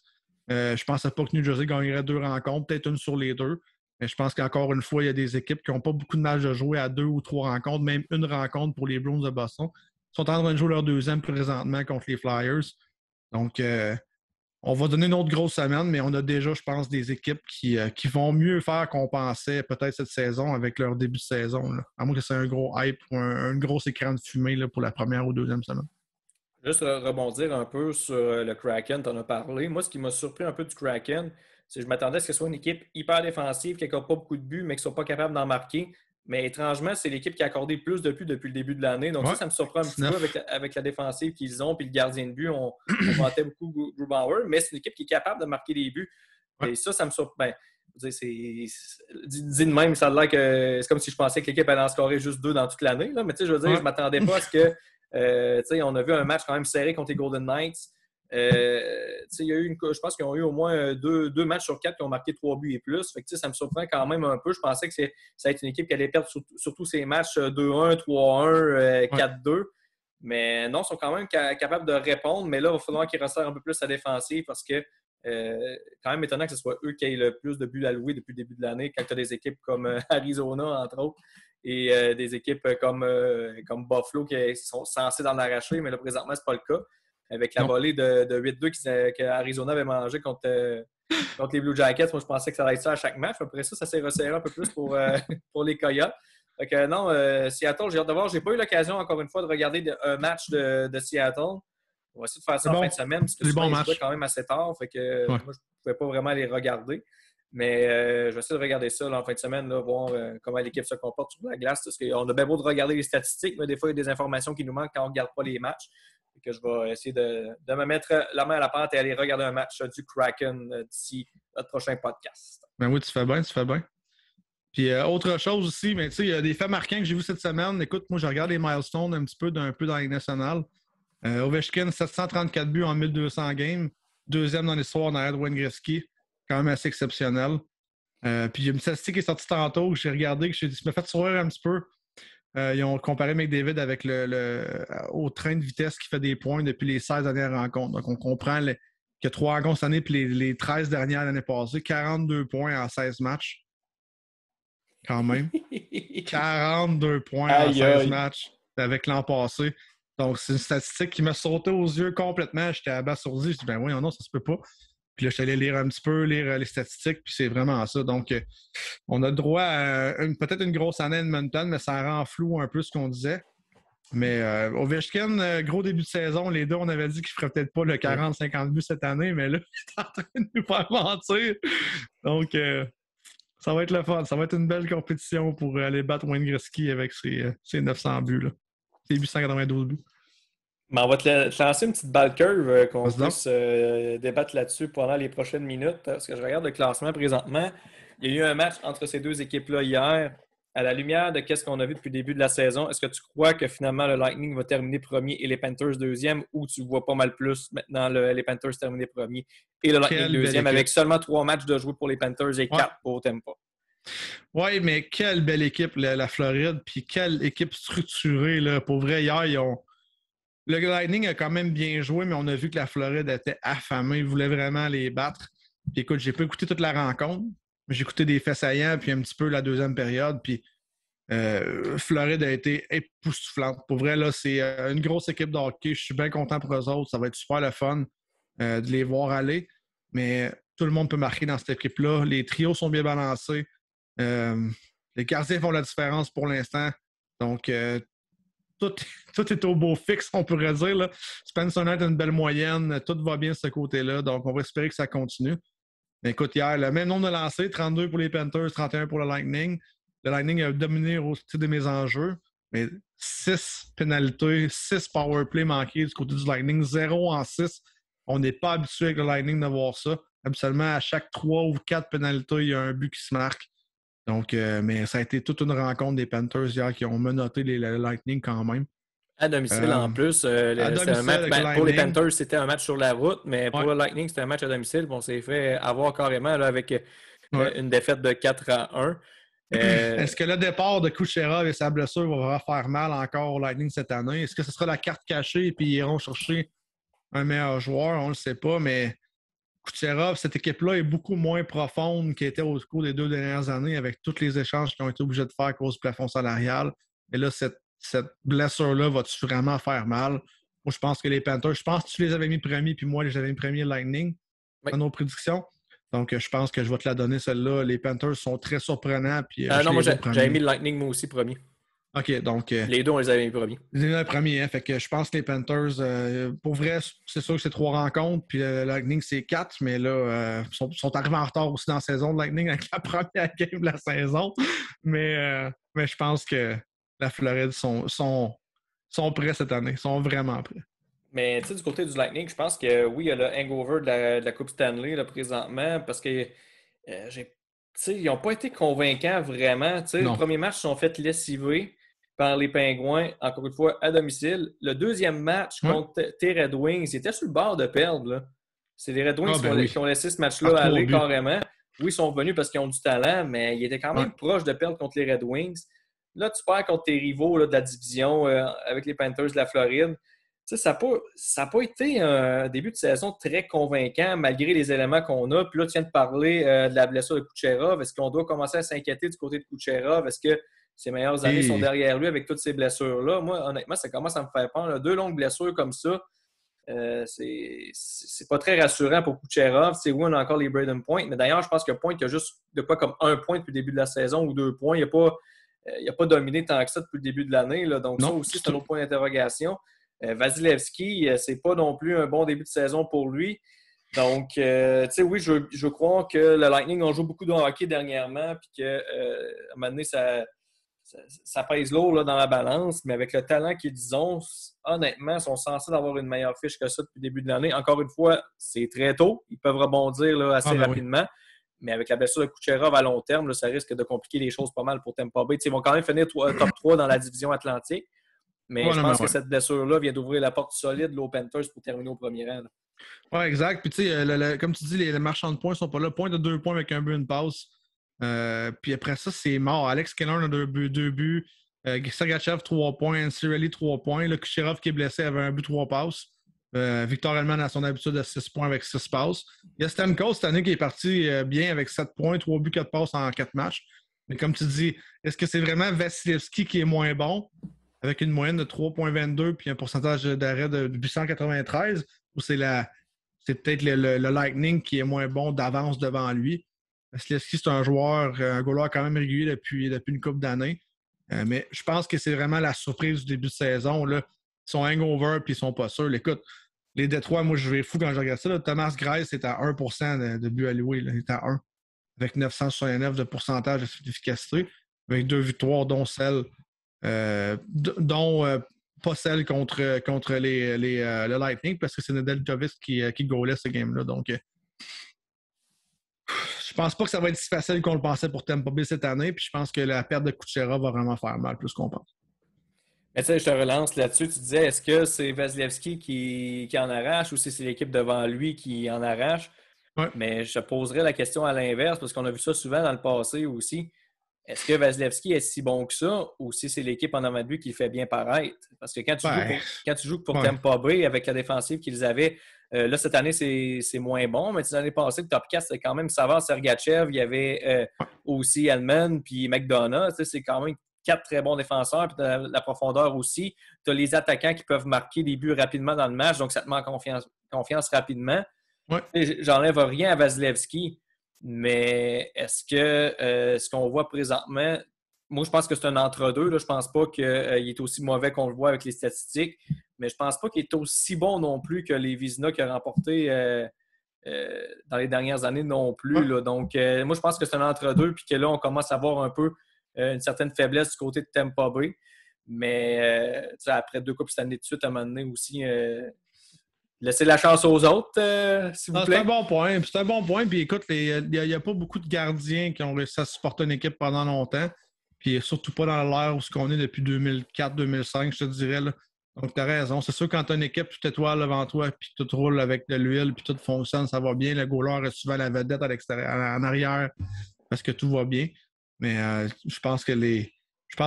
Je ne pensais pas que New Jersey gagnerait 2 rencontres, peut-être une sur les 2. Mais je pense qu'encore une fois, il y a des équipes qui n'ont pas beaucoup de matchs de jouer à 2 ou 3 rencontres, même une rencontre pour les Bruins de Boston. Ils sont en train de jouer leur 2e présentement contre les Flyers. Donc, On va donner une autre grosse semaine, mais on a déjà, je pense, des équipes qui vont mieux faire qu'on pensait peut-être cette saison avec leur début de saison. Là. À moins que c'est un gros hype ou un gros écran de fumée là, pour la première ou deuxième semaine. Juste rebondir un peu sur le Kraken, tu en as parlé. Moi, ce qui m'a surpris un peu du Kraken, c'est que je m'attendais à ce que ce soit une équipe hyper défensive, qui n'accorde pas beaucoup de buts, mais qui ne soit pas capable d'en marquer. Mais étrangement, c'est l'équipe qui a accordé le plus de buts depuis le début de l'année. Donc Ouais, ça me surprend un petit peu 19. avec la défensive qu'ils ont. Puis le gardien de but, on vantait beaucoup Grubauer, mais c'est une équipe qui est capable de marquer des buts. Ouais. Et ça me surprend. Ben, dit de même, ça a l'air que c'est comme si je pensais que l'équipe allait en scorer juste 2 dans toute l'année. Mais tu sais, je veux dire, je ne m'attendais pas à ce que on a vu un match quand même serré contre les Golden Knights. Il y a eu je pense qu'ils ont eu au moins deux matchs sur 4 qui ont marqué 3 buts et plus. Fait que, ça me surprend quand même un peu. Je pensais que ça allait être une équipe qui allait perdre sur tous ces matchs 2-1, 3-1, 4-2. Mais non, ils sont quand même capables de répondre. Mais là, il va falloir qu'ils resserrent un peu plus à défensive parce que quand même étonnant que ce soit eux qui aient le plus de buts alloués depuis le début de l'année quand tu as des équipes comme Arizona, entre autres, et des équipes comme Buffalo qui sont censées en arracher, mais là, présentement, ce n'est pas le cas. Avec la volée de 8-2 qu'Arizona avait mangé contre les Blue Jackets, moi, je pensais que ça allait être ça à chaque match. Après ça s'est resserré un peu plus pour les Coyotes. Fait que non, Seattle, j'ai hâte de voir. Je n'ai pas eu l'occasion, encore une fois, de regarder un match de Seattle. On va essayer de faire ça en fin de semaine, parce que souvent, ils jouaient quand même assez tard. Fait que moi, je ne pouvais pas vraiment les regarder. Mais je vais essayer de regarder ça là, en fin de semaine, là, voir comment l'équipe se comporte sur la glace. Parce qu'on a bien beau de regarder les statistiques, mais des fois, il y a des informations qui nous manquent quand on ne regarde pas les matchs. Et que je vais essayer de me mettre la main à la pâte et aller regarder un match du Kraken d'ici notre prochain podcast. Ben oui, tu fais bien, tu fais bien. Puis autre chose aussi, mais tu sais, il y a des faits marquants que j'ai vus cette semaine. Écoute, moi, je regarde les milestones un peu dans la Ligue nationale. Ovechkin, 734 buts en 1200 games. Deuxième dans l'histoire derrière Wayne Gretzky. Quand même assez exceptionnel. Puis il y a une statistique qui est sortie tantôt que j'ai regardé, que je me fait sourire un petit peu. Ils ont comparé McDavid avec au train de vitesse qui fait des points depuis les 16 dernières rencontres. Donc on comprend qu'il y a 3 rencontres cette année puis les 13 dernières l'année passée. 42 points en 16 matchs. Quand même. 42 points en 16 matchs avec l'an passé. Donc, c'est une statistique qui m'a sauté aux yeux complètement. J'étais abasourdi. Je dis, ben oui, non, ça se peut pas. Puis là, je suis allé lire un petit peu, lire les statistiques, puis c'est vraiment ça. Donc, on a le droit à peut-être une grosse année à Edmonton, mais ça rend flou un peu ce qu'on disait. Mais Ovechkin, gros début de saison, les deux, on avait dit qu'il ne ferait peut-être pas le 40-50 buts cette année, mais là, il est en train de nous faire mentir. Donc, ça va être le fun. Ça va être une belle compétition pour aller battre Wayne Gretzky avec ses 900 buts. Là. Ses 892 buts. Mais on va te lancer une petite balle curve qu'on puisse débattre là-dessus pendant les prochaines minutes. Parce que je regarde le classement présentement. Il y a eu un match entre ces deux équipes-là hier. À la lumière de ce qu'on a vu depuis le début de la saison, est-ce que tu crois que finalement le Lightning va terminer premier et les Panthers deuxième, ou tu vois pas mal plus maintenant les Panthers terminer premier et le Lightning deuxième avec seulement 3 matchs de jouer pour les Panthers et 4 pour Tampa? Oui, mais quelle belle équipe, la Floride, puis quelle équipe structurée. Là. Pour vrai, hier, le Lightning a quand même bien joué, mais on a vu que la Floride était affamée. Ils voulaient vraiment les battre. Puis écoute, j'ai pas écouté toute la rencontre. J'ai écouté des faits saillants, puis un petit peu la deuxième période. Puis Floride a été époustouflante. Pour vrai, là, c'est une grosse équipe de hockey. Je suis bien content pour eux autres. Ça va être super le fun de les voir aller. Mais tout le monde peut marquer dans cette équipe-là. Les trios sont bien balancés. Les gardiens font la différence pour l'instant. Donc, tout est au beau fixe, on pourrait dire. Là. Spencer Knight a une belle moyenne. Tout va bien de ce côté-là. Donc, on va espérer que ça continue. Mais écoute, hier, le même nombre de lancers, 32 pour les Panthers, 31 pour le Lightning. Le Lightning a dominé au titre de mes enjeux. Mais 6 pénalités, 6 power play manqués du côté du Lightning, 0 en 6. On n'est pas habitué avec le Lightning de voir ça. Habituellement, à chaque 3 ou 4 pénalités, il y a un but qui se marque. Donc, mais ça a été toute une rencontre des Panthers hier qui ont menotté les Lightning quand même. À domicile en plus. Un match, pour les Panthers, c'était un match sur la route, mais pour le Lightning, c'était un match à domicile. On s'est fait avoir carrément là, avec une défaite de 4-1. Est-ce que le départ de Kucherov et sa blessure va faire mal encore au Lightning cette année? Est-ce que ce sera la carte cachée et puis ils iront chercher un meilleur joueur? On ne le sait pas, mais Kucherov, cette équipe-là est beaucoup moins profonde qu'elle était au cours des 2 dernières années avec tous les échanges qu'ils ont été obligés de faire à cause du plafond salarial. Et là, cette blessure-là va-tu vraiment faire mal? Moi, je pense que les Panthers, je pense que tu les avais mis premiers, puis moi, je les avais mis premiers Lightning. Oui. dans nos prédictions. Donc, je pense que je vais te la donner, celle-là. Les Panthers sont très surprenants. Puis, je Non, moi, les vois j'avais mis premiers. le Lightning, moi aussi, premier. OK, donc, Les deux, on les avait mis premiers. les premiers. Hein, fait que je pense que les Panthers, pour vrai, c'est sûr que c'est 3 rencontres. Puis, le Lightning, c'est 4. Mais là, ils sont arrivés en retard aussi dans la saison de Lightning avec la première game de la saison. Mais je pense que la Floride sont prêts cette année. Ils sont vraiment prêts. Mais tu sais, du côté du Lightning, je pense que oui, il y a le hangover de la Coupe Stanley là, présentement parce que ils n'ont pas été convaincants vraiment. Tu sais, le Non. premier match, ils se sont fait lessiver par les Pingouins, encore une fois, à domicile. Le deuxième match Ouais. contre tes Red Wings, ils étaient sur le bord de perdre. Là. C'est les Red Wings qui ont laissé ce Par match-là 3 aller buts. carrément. Oui, ils sont venus parce qu'ils ont du talent, mais ils étaient quand même proches de perdre contre les Red Wings. Là, tu perds contre tes rivaux là, de la division avec les Panthers de la Floride. Tu sais, ça n'a pas été un début de saison très convaincant malgré les éléments qu'on a. Puis là, tu viens de parler de la blessure de Kucherov. Est-ce qu'on doit commencer à s'inquiéter du côté de Kucherov? Est-ce que ses meilleures années sont derrière lui avec toutes ces blessures-là? Moi, honnêtement, ça commence à me faire peur. Là. 2 longues blessures comme ça, c'est pas très rassurant pour Kucherov. C'est oui, on a encore les Braden Point. Mais d'ailleurs, je pense que Point a juste de quoi comme 1 point depuis le début de la saison ou 2 points. Il n'a pas dominé tant que ça depuis le début de l'année. Là. Donc, ça aussi, c'est un autre point d'interrogation. Vasilevski, c'est pas non plus un bon début de saison pour lui. Donc, tu sais, oui, je crois que le Lightning ont joué beaucoup de hockey dernièrement, puis qu'à un moment donné, ça pèse lourd là, dans la balance, mais avec le talent qu'ils ont, honnêtement, ils sont censés avoir une meilleure fiche que ça depuis le début de l'année. Encore une fois, c'est très tôt. Ils peuvent rebondir là, assez rapidement. Oui. Mais avec la blessure de Kucherov à long terme, là, ça risque de compliquer les choses pas mal pour Tampa Bay. Ils vont quand même finir top 3 dans la division Atlantique. Mais je pense que cette blessure-là vient d'ouvrir la porte solide aux Panthers pour terminer au premier rang. Oui, exact. Puis, tu sais, comme tu dis, les marchands de points ne sont pas là. Point de 2 points avec un but, une passe. Puis après ça, c'est mort. Alex Killorn a 2 buts. Sergachev, 3 points. Cirelli, 3 points. Le Kucherov qui est blessé avait un but, 3 passes. Victor Hellman a son habitude de 6 points avec 6 passes. Il y a Stamkos cette année qui est parti bien avec 7 points, 3 buts, 4 passes en 4 matchs. Mais comme tu dis, est-ce que c'est vraiment Vasilevski qui est moins bon? Avec une moyenne de 3,22 puis un pourcentage d'arrêt de 893, ou c'est peut-être le Lightning qui est moins bon d'avance devant lui. Vasilevski, c'est un joueur, un goaler quand même régulier depuis une couple d'années. Mais je pense que c'est vraiment la surprise du début de saison. Là. Ils sont hangover puis ils sont pas sûrs. Écoute, les Détroits, moi, je vais fou quand je regarde ça. Là. Thomas Greiss est à 1% de but alloué. Là. Il est à 1, avec 969 de pourcentage d'efficacité, avec 2 victoires, dont celle pas celle contre le Lightning, parce que c'est Nedeljkovic qui goalait ce game-là. Donc, je pense pas que ça va être si facile qu'on le pensait pour Tampa Bay cette année. Puis je pense que la perte de Kucherov va vraiment faire mal, plus qu'on pense. Mais tu sais, je te relance là-dessus. Tu disais, est-ce que c'est Vasilevski qui en arrache ou si c'est l'équipe devant lui qui en arrache? Ouais. Mais je poserais la question à l'inverse parce qu'on a vu ça souvent dans le passé aussi. Est-ce que Vasilevski est si bon que ça ou si c'est l'équipe en avant de lui qui le fait bien paraître? Parce que quand tu joues pour Tampa Bay avec la défensive qu'ils avaient, là, cette année, c'est moins bon, mais l'année passée, le top 4, c'était quand même Savard, Sergachev, il y avait aussi Hellman puis McDonough. C'est quand même 4 très bons défenseurs, puis la profondeur aussi. Tu as les attaquants qui peuvent marquer des buts rapidement dans le match, donc ça te met en confiance rapidement. Ouais. J'enlève rien à Vasilevski. Mais est-ce que ce qu'on voit présentement, moi je pense que c'est un entre-deux. Là. Je pense pas qu'il est aussi mauvais qu'on le voit avec les statistiques, mais je pense pas qu'il est aussi bon non plus que les Vizina qu'il a remporté dans les dernières années non plus. Là. Donc, moi je pense que c'est un entre-deux, puis que là, on commence à voir un peu une certaine faiblesse du côté de Tampa Bay. Mais après 2 coupes cette année de suite, à un moment donné aussi. Laissez la chance aux autres, s'il vous plaît. C'est un bon point. C'est un bon point. Puis écoute, il n'y a pas beaucoup de gardiens qui ont réussi à supporter une équipe pendant longtemps. Puis surtout pas dans l'ère où on est depuis 2004-2005, je te dirais. Là. Donc, tu as raison. C'est sûr, quand tu as une équipe tout étoile devant toi, puis tout roule avec de l'huile, puis tout fonctionne, ça va bien. Le goaler est souvent la vedette à l'extérieur, en arrière, parce que tout va bien. Mais je pense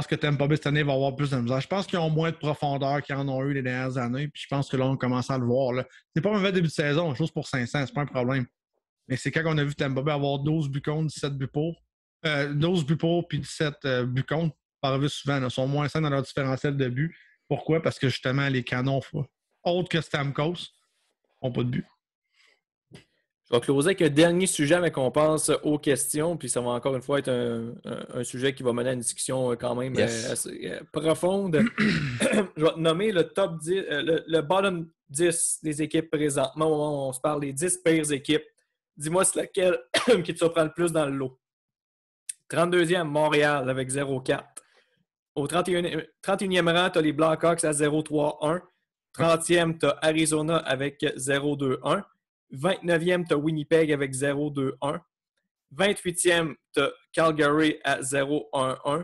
que Tampa Bay cette année va avoir plus de misère. Je pense qu'ils ont moins de profondeur qu'ils en ont eu les dernières années. Puis je pense que là, on commence à le voir. Là. C'est pas un mauvais début de saison, chose pour 500, c'est pas un problème. Mais c'est quand on a vu Tampa Bay avoir 12 buts contre, 17 buts pour. 12 buts pour, puis 17 buts contre, par vu souvent. Ils sont moins 5 dans leur différentiel de buts. Pourquoi? Parce que justement, les canons, autres que Stamkos, n'ont pas de but. Je vais closer avec un dernier sujet, mais qu'on passe aux questions. Puis ça va encore une fois être un sujet qui va mener à une discussion quand même assez profonde. Je vais te nommer le top 10, le bottom 10 des équipes présentement. Au moment où on se parle des 10 pires équipes. Dis-moi c'est laquelle qui te surprend le plus dans le lot. 32e, Montréal avec 0-4. Au 31e rang, tu as les Blackhawks à 0-3-1. 30e, tu as Arizona avec 0-2-1. 29e, tu as Winnipeg avec 0-2-1. 28e, tu as Calgary à 0-1-1.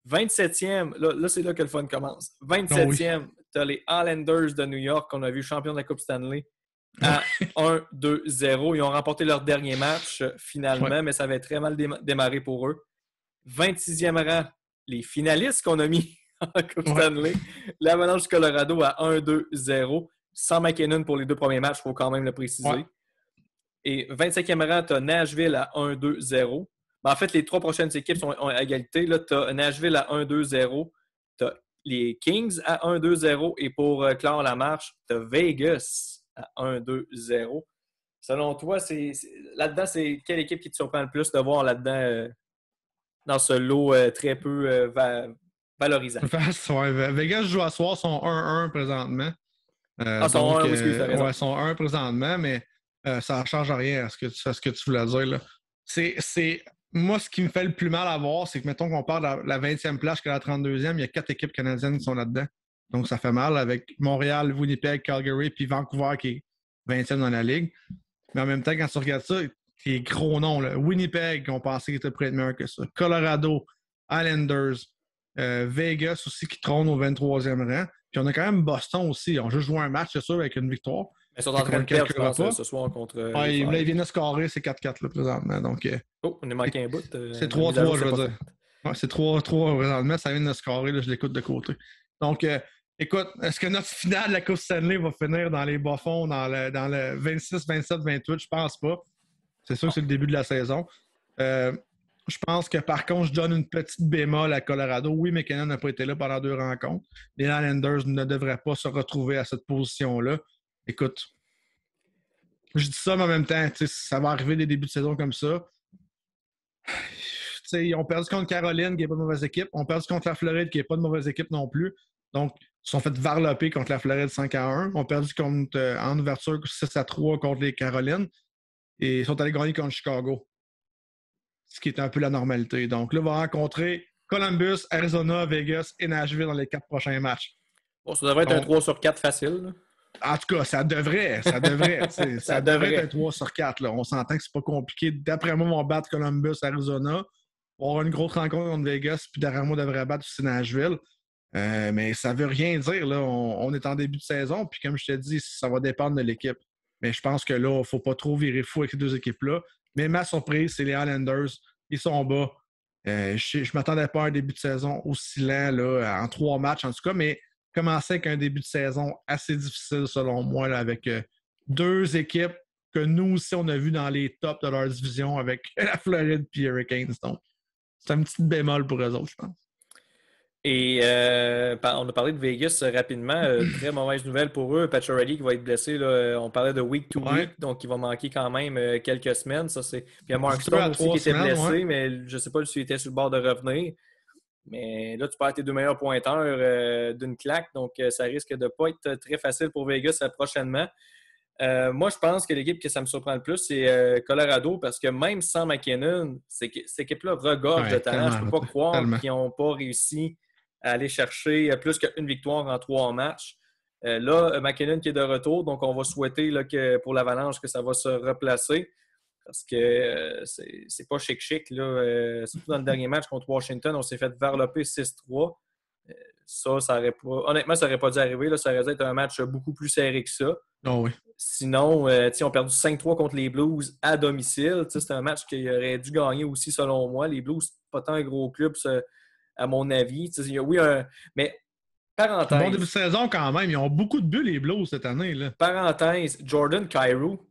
27e, là c'est là que le fun commence. 27e, tu as les Islanders de New York, qu'on a vu champion de la Coupe Stanley, à 1-2-0. Ils ont remporté leur dernier match finalement, mais ça avait très mal démarré pour eux. 26e rang, les finalistes qu'on a mis en Coupe Stanley, l'Avalanche du Colorado à 1-2-0. Sans McKinnon pour les 2 premiers matchs, il faut quand même le préciser. Ouais. Et 25e rang, tu as Nashville à 1-2-0. Ben, en fait, les 3 prochaines équipes sont à égalité. Tu as Nashville à 1-2-0. Tu as les Kings à 1-2-0. Et pour clore la marche, tu as Vegas à 1-2-0. Selon toi, là-dedans, c'est quelle équipe qui te surprend le plus de voir là-dedans dans ce lot très peu valorisant? Vegas joue à soir, sont 1-1 présentement. Sont 1, oui, t'as raison. Ouais, sont 1 présentement, mais ça ne change rien à ce que tu voulais dire. Là. Moi, ce qui me fait le plus mal à voir, c'est que, mettons qu'on part de la 20e place jusqu'à la 32e, il y a 4 équipes canadiennes qui sont là-dedans. Donc, ça fait mal avec Montréal, Winnipeg, Calgary, puis Vancouver qui est 20e dans la Ligue. Mais en même temps, quand tu regardes ça, les gros noms, là, Winnipeg, on pensait qu'il était près de meilleur que ça. Colorado, Islanders, Vegas aussi qui trône au 23e rang. Puis on a quand même Boston aussi. Ils ont juste joué un match, c'est sûr, avec une victoire. Ils sont en train de perdre, je pense, ce soir contre... ils viennent de scorer, c'est 4-4 là, présentement. Donc, on a manqué un bout. C'est 3-3, je veux dire. Ouais, c'est 3-3 présentement. Ça vient de scorer, là, je l'écoute de côté. Donc, écoute, est-ce que notre finale de la Coupe Stanley va finir dans les bas-fonds, dans le 26, 27, 28? Je pense pas. C'est sûr que c'est le début de la saison. Je pense que, par contre, je donne une petite bémol à Colorado. Oui, McKinnon n'a pas été là pendant 2 rencontres. Les Islanders ne devraient pas se retrouver à cette position-là. Écoute, je dis ça, mais en même temps, ça va arriver des débuts de saison comme ça. Ils ont perdu contre Caroline, qui n'est pas de mauvaise équipe. Ils ont perdu contre la Floride, qui n'est pas de mauvaise équipe non plus. Donc, ils se sont fait varloper contre la Floride 5-1. Ils ont perdu en ouverture 6-3 contre les Carolines. Et ils sont allés gagner contre Chicago. Ce qui est un peu la normalité. Donc là, on va rencontrer Columbus, Arizona, Vegas et Nashville dans les 4 prochains matchs. Bon, ça devrait être un 3/4 facile. Là. En tout cas, ça devrait. ça devrait être un 3/4. Là. On s'entend que c'est pas compliqué. D'après moi, on va battre Columbus, Arizona. On aura une grosse rencontre contre Vegas, puis derrière moi, on devrait battre aussi Nashville. Mais ça veut rien dire. Là. On est en début de saison, puis comme je te dis, ça va dépendre de l'équipe. Mais je pense que là, il ne faut pas trop virer fou avec ces 2 équipes-là. Mais ma surprise, c'est les Islanders. Ils sont bas. Je ne m'attendais pas à un début de saison aussi lent là, en 3 matchs, en tout cas, mais commencer avec un début de saison assez difficile, selon moi, là, avec 2 équipes que nous aussi, on a vu dans les tops de leur division avec la Floride et Hurricanes. Donc, c'est un petit bémol pour eux autres, je pense. Et on a parlé de Vegas rapidement. Très mauvaise nouvelle pour eux. Pacioretty qui va être blessé. Là, on parlait de week to week, donc il va manquer quand même quelques semaines. Ça, c'est... Puis il y a Mark Stone aussi qui était blessé, mais je ne sais pas s'il était sur le bord de revenir. Mais là, tu perds tes 2 meilleurs pointeurs d'une claque, donc ça risque de ne pas être très facile pour Vegas prochainement. Moi, je pense que l'équipe que ça me surprend le plus, c'est Colorado, parce que même sans McKinnon, cette équipe-là regorge de talent. Je ne peux pas croire qu'ils n'ont pas réussi à aller chercher plus qu'une victoire en 3 matchs. Là, McKinnon qui est de retour, donc on va souhaiter là, que pour l'Avalanche que ça va se replacer parce que c'est pas chic. Là, surtout dans le dernier match contre Washington, on s'est fait varloper 6-3. Ça aurait pas... Honnêtement, ça n'aurait pas dû arriver. Là, ça aurait dû être un match beaucoup plus serré que ça. Oh oui. Sinon, on a perdu 5-3 contre les Blues à domicile. C'est un match qu'il aurait dû gagner aussi, selon moi. Les Blues, c'est pas tant un gros club, à mon avis. Oui, mais parenthèse. Bon début de saison quand même. Ils ont beaucoup de buts, les Blues, cette année. Là. Parenthèse, Jordan Kyrou.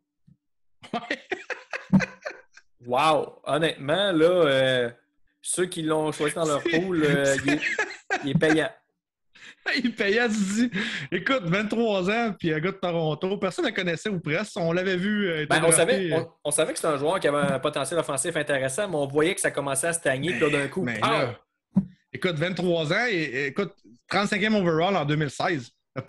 Wow! Honnêtement, là, ceux qui l'ont choisi dans leur pool, il est payant. Il payait, tu dis, écoute, 23 ans, puis un gars de Toronto, personne ne le connaissait ou presque. On l'avait vu, Ben, drafté. on savait que c'était un joueur qui avait un potentiel offensif intéressant, mais on voyait que ça commençait à stagner, puis là, d'un coup, Mais pow! là, écoute, 23 ans, et écoute, 35e overall en 2016. Ça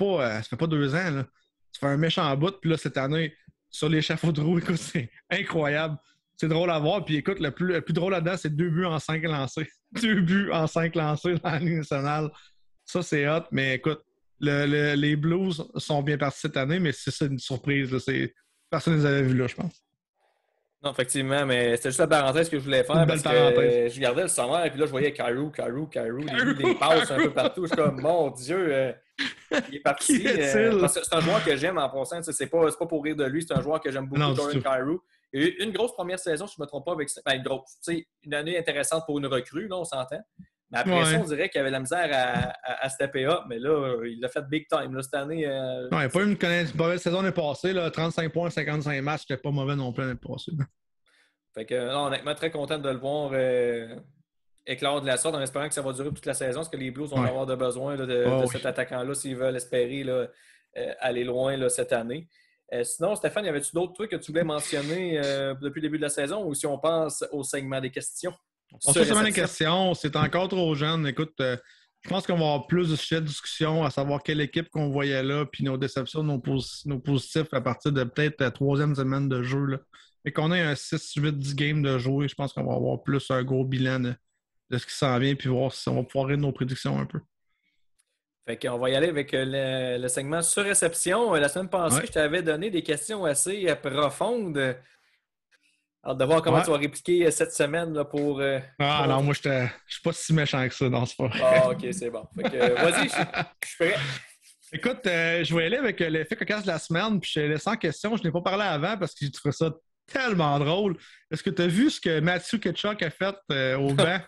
fait pas 2 ans, là. Ça fait un méchant bout, puis là, cette année, sur l'échafaud de roue, écoute, c'est incroyable. C'est drôle à voir, puis écoute, le plus drôle là-dedans, c'est 2 buts en 5 lancés. 2 buts en 5 lancés dans la Ligue nationale. Ça, c'est hot, mais écoute, les Blues sont bien partis cette année, mais c'est une surprise. Là. Personne ne les avait vus là, je pense. Non, effectivement, mais c'était juste la parenthèse que je voulais faire Une parce belle parenthèse. que je regardais le sommaire et puis là, je voyais Kyrou, des passes un peu partout. Je suis comme, mon Dieu, il est parti. Qui est-il? Parce que c'est un joueur que j'aime en passant. C'est pas pour rire de lui, c'est un joueur que j'aime beaucoup, Non, Jordan Kyrou. Il y a eu une grosse première saison, si je ne me trompe pas, avec ben, une année intéressante pour une recrue, là, on s'entend. Mais après ça, on dirait qu'il avait la misère à stepper up, mais là, il l'a fait big time. Là, cette année. Non, il n'y a pas eu une mauvaise saison l'année passée. Là, 35 points, 55 matchs, c'était pas mauvais non plus l'année passée. Fait que, non, honnêtement, très content de le voir éclore de la sorte en espérant que ça va durer toute la saison, parce que les Blues vont avoir de besoin là, de cet attaquant-là s'ils veulent espérer là, aller loin là, cette année. Sinon, Stéphane, y avait-tu d'autres trucs que tu voulais mentionner depuis le début de la saison ou si on pense au segment des questions? On se segment des questions, c'est encore trop jeune. Écoute, je pense qu'on va avoir plus de sujets de discussion à savoir quelle équipe qu'on voyait là, puis nos déceptions, nos positifs à partir de peut-être la 3e semaine de jeu. Là. Et qu'on ait un 6, 8, 10 games de jouer, je pense qu'on va avoir plus un gros bilan de ce qui s'en vient, puis voir si on va pouvoir rire de nos prédictions un peu. Fait qu'on va y aller avec le segment sur réception. La semaine passée, je t'avais donné des questions assez profondes. Hâte de voir comment tu vas répliquer cette semaine là, pour. Non, moi, je suis pas si méchant que ça, non, c'est pas vrai. Ah, ok, c'est bon. Fait que, vas-y, je suis prêt. Écoute, je vais aller avec l'effet cocasse de la semaine, puis je te laisse en question. Je n'ai pas parlé avant parce que j'ai trouvé ça tellement drôle. Est-ce que tu as vu ce que Matthew Tkachuk a fait au banc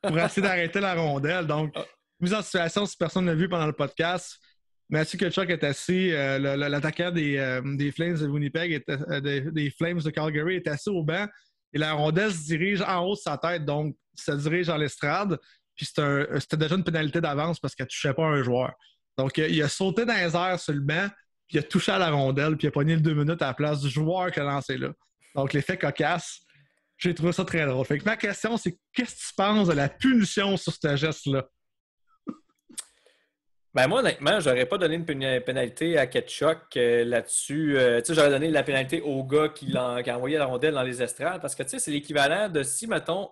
pour essayer d'arrêter la rondelle? Donc, mise en situation, si personne ne l'a vu pendant le podcast, Matthew Tkachuk est assis, l'attaquant des Flames de Winnipeg, des Flames de Calgary, est assis au banc et la rondelle se dirige en haut de sa tête, donc se dirige dans l'estrade. Puis c'était déjà une pénalité d'avance parce qu'elle ne touchait pas un joueur. Donc, il a sauté dans les airs sur le banc, puis il a touché à la rondelle, puis il a pogné le 2 minutes à la place du joueur qui a lancé là. Donc, l'effet cocasse, j'ai trouvé ça très drôle. Fait que ma question, c'est qu'est-ce que tu penses de la punition sur ce geste-là? Ben moi, honnêtement, j'aurais pas donné une pénalité à Tkachuk là-dessus. Tu sais, j'aurais donné la pénalité au gars qui a envoyé la rondelle dans les estrades parce que, tu sais, c'est l'équivalent de si, mettons,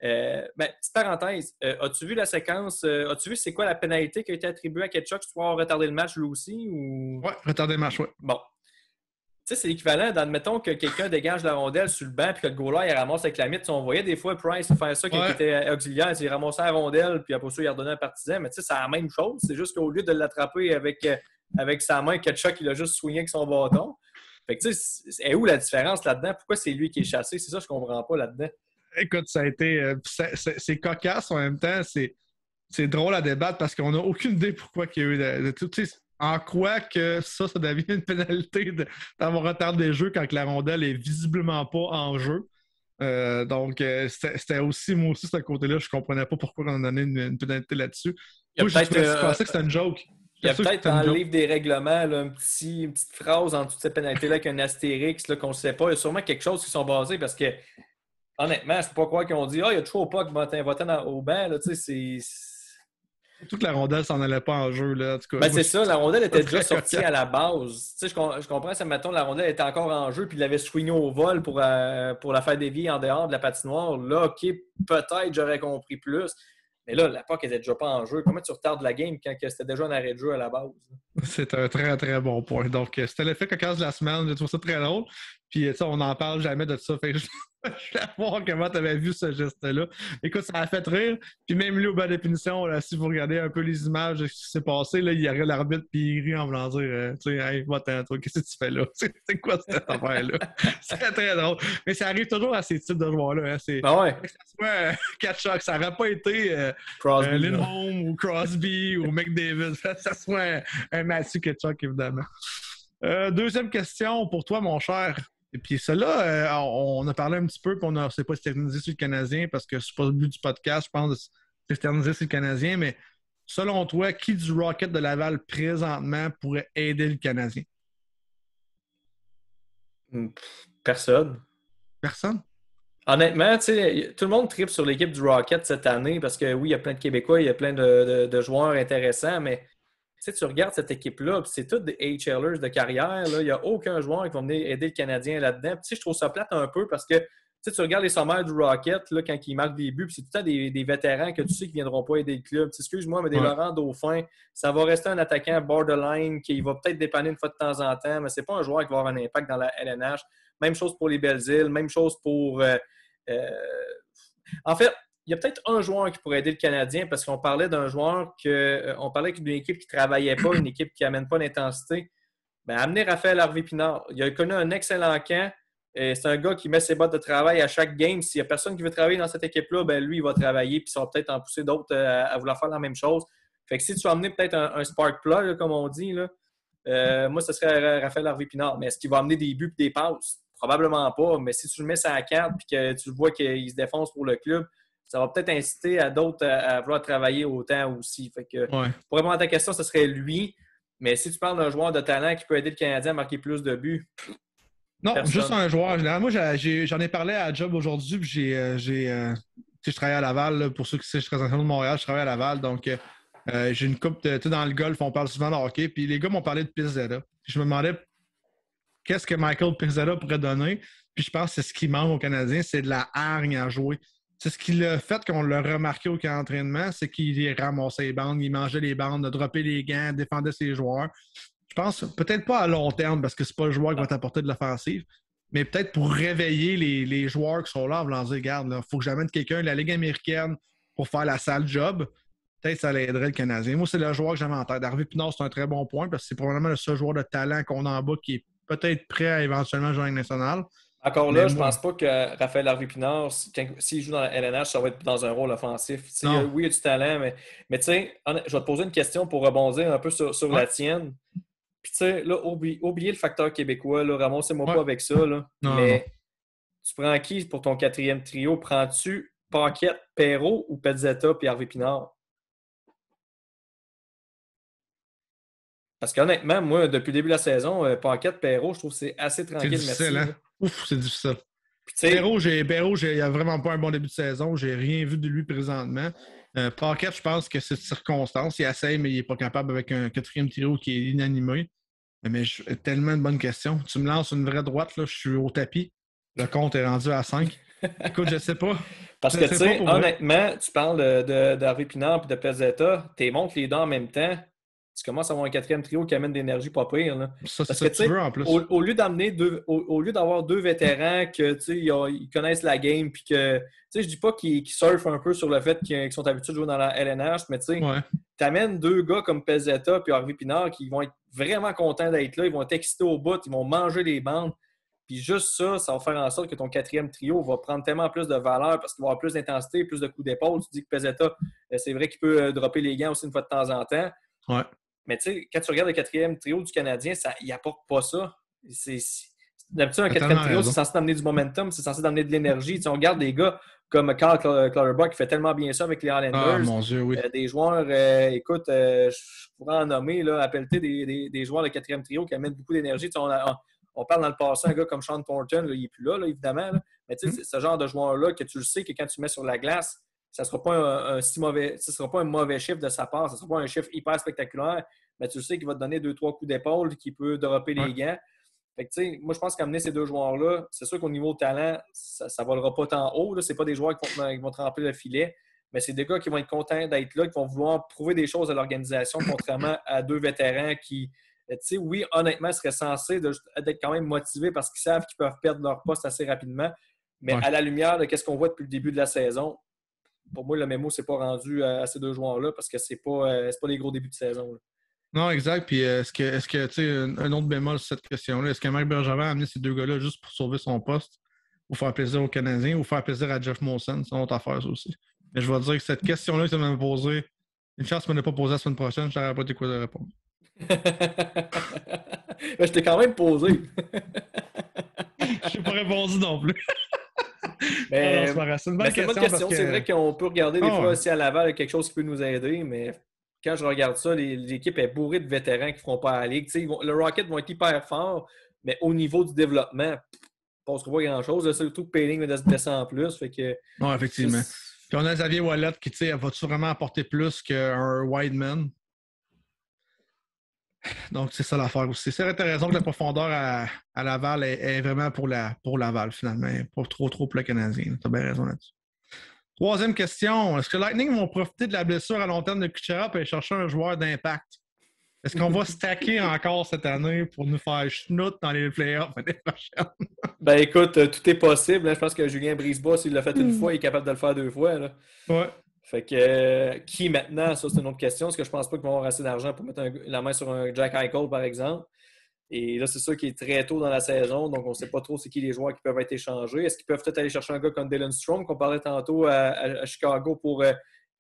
petite parenthèse, as-tu vu la séquence? As-tu vu c'est quoi la pénalité qui a été attribuée à Tkachuk pour avoir retardé le match lui aussi? Ou... Ouais, retardé le match, ouais. Bon. Tu sais, c'est l'équivalent d'admettons que quelqu'un dégage la rondelle sur le banc puis que le goaler il ramasse avec la mythe. On voyait des fois Price faire ça quand il était auxiliaire, il ramassait la rondelle puis après ça, il redonnait un partisan. Mais tu sais, c'est la même chose. C'est juste qu'au lieu de l'attraper avec sa main, Tkachuk, il a juste swingé avec son bâton. Fait que tu sais, c'est où la différence là-dedans? Pourquoi c'est lui qui est chassé? C'est ça que je comprends pas là-dedans. Écoute, ça a été. C'est cocasse en même temps. C'est drôle à débattre parce qu'on n'a aucune idée pourquoi il y a eu de tout. En quoi que ça devient une pénalité d'avoir retardé le jeu quand la rondelle est visiblement pas en jeu. Donc, c'était aussi, moi aussi, ce côté-là, je comprenais pas pourquoi on a donné une pénalité là-dessus. Moi, je pensais que c'était une joke. Il y a peut-être dans le livre des règlements là, une petite phrase en toutes ces pénalités-là avec un astérix qu'on ne sait pas. Il y a sûrement quelque chose qui sont basés parce que, honnêtement, je ne peux pas croire qu'ils ont dit « Ah, il y a toujours pas qui votait au banc. » Tu sais, c'est... Toute la rondelle s'en allait pas en jeu. Là, en tout cas. Ben, c'est ça, la rondelle était déjà sortie à la base. Tu sais, je comprends, ça, mettons, la rondelle était encore en jeu, puis il l'avait swingé au vol pour la faire dévier en dehors de la patinoire. Là, OK, peut-être j'aurais compris plus. Mais là, la POC était déjà pas en jeu. Comment tu retardes la game quand c'était déjà un arrêt de jeu à la base? C'est un très, très bon point. Donc, c'était l'effet cocasse de la semaine. J'ai trouvé ça très drôle. Puis, on n'en parle jamais de ça. Fait que je voulais voir comment tu avais vu ce geste-là. Écoute, ça a fait rire. Puis, même lui, au bas de définition, là, si vous regardez un peu les images de ce qui s'est passé, là, il y aurait l'arbitre, puis il rit en voulant dire tu sais, hey, va-t'en, toi, qu'est-ce que tu fais là? C'est quoi cette affaire-là? C'est très, très drôle. Mais ça arrive toujours à ces types de joueurs-là. Hein. Que ça soit Tkachuk, ça n'aurait pas été Lindholm ou Crosby ou McDavid. Ça soit un Matthew Tkachuk, évidemment. Deuxième question pour toi, mon cher. Et puis, celle-là, on a parlé un petit peu, puis on ne s'est pas externisé sur le Canadien parce que c'est pas le but du podcast, je pense, de s'externiser sur le Canadien, mais selon toi, qui du Rocket de Laval présentement pourrait aider le Canadien? Personne. Personne? Honnêtement, tu sais, tout le monde tripe sur l'équipe du Rocket cette année parce que oui, il y a plein de Québécois, il y a plein de joueurs intéressants, mais tu sais, tu regardes cette équipe-là, puis c'est tous des AHLers de carrière. Là. Il n'y a aucun joueur qui va venir aider le Canadien là-dedans. Puis, tu sais, je trouve ça plate un peu parce que tu regardes les sommaires du Rocket là, quand ils marquent des buts, puis c'est tout le temps des vétérans que tu sais qui ne viendront pas aider le club. Excuse-moi, mais des Laurent Dauphin, ça va rester un attaquant borderline qui va peut-être dépanner une fois de temps en temps, mais c'est pas un joueur qui va avoir un impact dans la LNH. Même chose pour les Belles-Îles, même chose pour. En fait, il y a peut-être un joueur qui pourrait aider le Canadien parce qu'on parlait d'un joueur on parlait d'une équipe qui ne travaillait pas, une équipe qui n'amène pas d'intensité. Ben, amener Raphaël Harvey-Pinard. Il a connu un excellent camp. C'est un gars qui met ses bottes de travail à chaque game. S'il n'y a personne qui veut travailler dans cette équipe-là, ben lui, il va travailler puis ça va peut-être en pousser d'autres à vouloir faire la même chose. Fait que si tu veux amener peut-être un spark plug, là, comme on dit, là, moi, ce serait Raphaël Harvey-Pinard. Mais est-ce qu'il va amener des buts et des passes? Probablement pas. Mais si tu le mets sur la carte et que tu le vois qu'il se défonce pour le club, ça va peut-être inciter à d'autres à vouloir travailler autant aussi. Fait que, pour répondre à ta question, ce serait lui. Mais si tu parles d'un joueur de talent qui peut aider le Canadien à marquer plus de buts, non, personne. Juste un joueur. Moi, j'en ai parlé à Job aujourd'hui, puis je travaille à Laval. Là, pour ceux qui savent, je suis représentant de Montréal, je travaille à Laval. Donc, j'ai une coupe dans le golf, on parle souvent de hockey. Puis les gars m'ont parlé de Pizzetta. Je me demandais qu'est-ce que Michael Pizzetta pourrait donner. Puis je pense que c'est ce qui manque aux Canadiens, c'est de la hargne à jouer. C'est ce qui l'a fait qu'on l'a remarqué au camp d'entraînement, c'est qu'il ramassait les bandes, il mangeait les bandes, il droppait les gants, défendait ses joueurs. Je pense peut-être pas à long terme parce que c'est pas le joueur qui va t'apporter de l'offensive, mais peut-être pour réveiller les joueurs qui sont là en voulant dire, regarde, il faut que j'amène quelqu'un de la Ligue américaine pour faire la sale job. Peut-être ça l'aiderait le Canadien. Moi, c'est le joueur que j'avais en tête. Harvey-Pinard, c'est un très bon point parce que c'est probablement le seul joueur de talent qu'on a en bas qui est peut-être prêt à éventuellement jouer en nationale. Encore là, je pense pas que Raphaël Harvey-Pinard, s'il joue dans la LNH, ça va être dans un rôle offensif. Oui, il a du talent, mais tu sais, je vais te poser une question pour rebondir un peu sur la tienne. Puis tu sais, là, oubliez le facteur québécois, là, ramassez-moi pas avec ça. Là. Mais tu prends qui pour ton quatrième trio? Prends-tu Paquette, Perrault ou Pezzetta puis Harvey-Pinard? Parce qu'honnêtement, moi, depuis le début de la saison, Paquette, Perrault, je trouve que c'est assez tranquille. C'est difficile, merci. Hein? Ouf, c'est difficile. Perrault, il a vraiment pas un bon début de saison. J'ai rien vu de lui présentement. Paquette, je pense que c'est de circonstance. Il essaye, mais il n'est pas capable avec un quatrième trio qui est inanimé. Mais tellement de bonnes questions. Tu me lances une vraie droite, là, je suis au tapis. Le compte est rendu à 5. Écoute, je sais pas. Parce que, tu sais, honnêtement, tu parles d'Harvey-Pinard et de Pezzetta, tu montres les deux en même temps. Tu commences à avoir un quatrième trio qui amène de l'énergie pas pire. Là. Ça, parce que tu veux en plus. Au lieu d'avoir deux vétérans que ils connaissent la game puis que je dis pas qu'ils surfent un peu sur le fait qu'ils sont habitués de jouer dans la LNH, mais tu amènes deux gars comme Pezzetta et Harvey-Pinard qui vont être vraiment contents d'être là, ils vont être excités au bout, ils vont manger les bandes. Puis juste ça va faire en sorte que ton quatrième trio va prendre tellement plus de valeur parce qu'il va avoir plus d'intensité, plus de coups d'épaule. Tu dis que Pezzetta, c'est vrai qu'il peut dropper les gants aussi une fois de temps en temps. Ouais. Mais tu sais, quand tu regardes le quatrième trio du Canadien, il n'apporte pas ça. D'habitude, un quatrième trio, c'est censé t'amener du momentum, c'est censé t'amener de l'énergie. On regarde des gars comme Carl Clutterbuck qui fait tellement bien ça avec les Islanders. Ah, mon Dieu, oui. Des joueurs, écoute, je pourrais en nommer, là, appelle-t des joueurs de quatrième trio qui amènent beaucoup d'énergie. On parle dans le passé, un gars comme Sean Thornton, là, il n'est plus là, évidemment. Là. Mais tu sais, c'est ce genre de joueur-là que tu le sais que quand tu mets sur la glace, ça ne sera pas un mauvais chiffre de sa part. Ça ne sera pas un chiffre hyper spectaculaire, mais tu sais qu'il va te donner 2-3 coups d'épaule, qu'il peut dropper les gants. Fait que, moi, je pense qu'amener ces deux joueurs-là, c'est sûr qu'au niveau talent, ça ne volera pas tant haut. Ce n'est pas des joueurs qui vont te remplir le filet, mais c'est des gars qui vont être contents d'être là, qui vont vouloir prouver des choses à l'organisation, contrairement à deux vétérans qui, oui, honnêtement, seraient censés d'être quand même motivés parce qu'ils savent qu'ils peuvent perdre leur poste assez rapidement. Mais à la lumière de ce qu'on voit depuis le début de la saison, pour moi, le mémo s'est pas rendu à ces deux joueurs-là parce que c'est pas des gros débuts de saison. Là. Non, exact. Puis est-ce que tu sais, un autre bémol sur cette question-là, est-ce que Marc Bergevin a amené ces deux gars-là juste pour sauver son poste ou faire plaisir aux Canadiens ou faire plaisir à Jeff Molson? C'est une autre affaire, ça aussi. Mais je vais dire que cette question-là que tu m'as posée, une chance que tu ne m'en pas posée la semaine prochaine, je n'aurais pas été quoi de répondre. Je t'ai quand même posé. Je n'ai pas répondu non plus. C'est une bonne question. C'est vrai qu'on peut regarder des fois si à Laval il y a quelque chose qui peut nous aider, mais quand je regarde ça, l'équipe est bourrée de vétérans qui ne feront pas la ligue. Le Rocket vont être hyper forts, mais au niveau du développement, ils ne passeront pas grand-chose. Là, surtout que Payling va se blesser en plus. Fait que, non, effectivement. Puis on a Xavier Wallet qui, va-tu vraiment apporter plus qu'un Wideman? Donc, c'est ça l'affaire aussi. C'est vrai, tu as raison que la profondeur à Laval est vraiment pour Laval, finalement. Pas trop pour le Canadien. Tu as bien raison là-dessus. Troisième question. Est-ce que Lightning vont profiter de la blessure à long terme de Kucherov et aller chercher un joueur d'impact? Est-ce qu'on va stacker encore cette année pour nous faire schnout dans les playoffs l'année prochaine? Ben écoute, tout est possible. Hein. Je pense que Julien Brisebois, s'il l'a fait une fois, il est capable de le faire 2 fois. Là. Ouais. Fait que qui maintenant, ça c'est une autre question. Parce que je pense pas qu'ils vont avoir assez d'argent pour mettre la main sur un Jack Eichel, par exemple. Et là, c'est sûr qu'il est très tôt dans la saison, donc on ne sait pas trop c'est qui les joueurs qui peuvent être échangés. Est-ce qu'ils peuvent peut-être aller chercher un gars comme Dylan Strome, qu'on parlait tantôt à Chicago, pour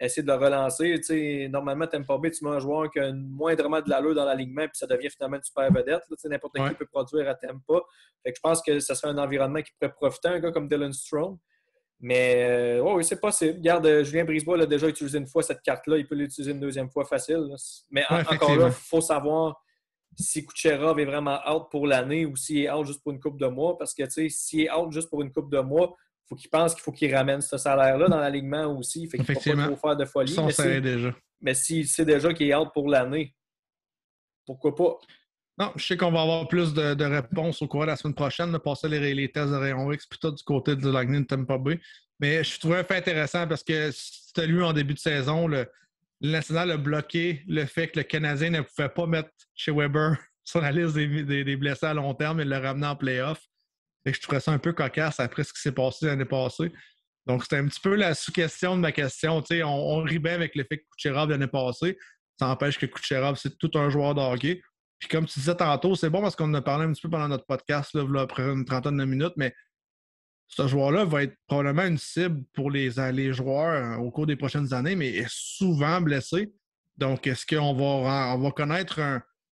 essayer de le relancer? T'sais, normalement, Tampa Bay, tu mets un joueur qui a moindrement de l'allure dans l'alignement, puis ça devient finalement une super vedette. N'importe qui peut produire à Tampa. Fait que je pense que ça serait un environnement qui pourrait profiter un gars comme Dylan Strome. Mais oui, c'est possible. Regarde, Julien Brisebois l'a déjà utilisé une fois cette carte-là. Il peut l'utiliser une deuxième fois facile. Là. Mais encore là, il faut savoir si Kucherov est vraiment out pour l'année ou s'il est out juste pour une couple de mois. Parce que, tu sais, s'il est out juste pour une couple de mois, faut qu'il pense qu'il faut qu'il ramène ce salaire-là dans l'alignement aussi. Fait qu'il ne faut pas trop faire de folie. Mais s'il sait déjà qu'il est out pour l'année, pourquoi pas? Non, je sais qu'on va avoir plus de réponses au cours de la semaine prochaine, de passer les tests de rayon X plutôt du côté de Lightning Tampa Bay. Mais je trouvais un fait intéressant parce que si tu as lu en début de saison, le National a bloqué le fait que le Canadien ne pouvait pas mettre chez Weber sur la liste des blessés à long terme et le ramener en playoff. Et je trouvais ça un peu cocasse après ce qui s'est passé l'année passée. Donc, c'était un petit peu la sous-question de ma question. On rit bien avec l'effet Kucherov l'année passée. Ça empêche que Kucherov, c'est tout un joueur de hockey. Puis comme tu disais tantôt, c'est bon parce qu'on en a parlé un petit peu pendant notre podcast là, après une trentaine de minutes, mais ce joueur-là va être probablement une cible pour les joueurs au cours des prochaines années, mais est souvent blessé. Donc, est-ce qu'on va connaître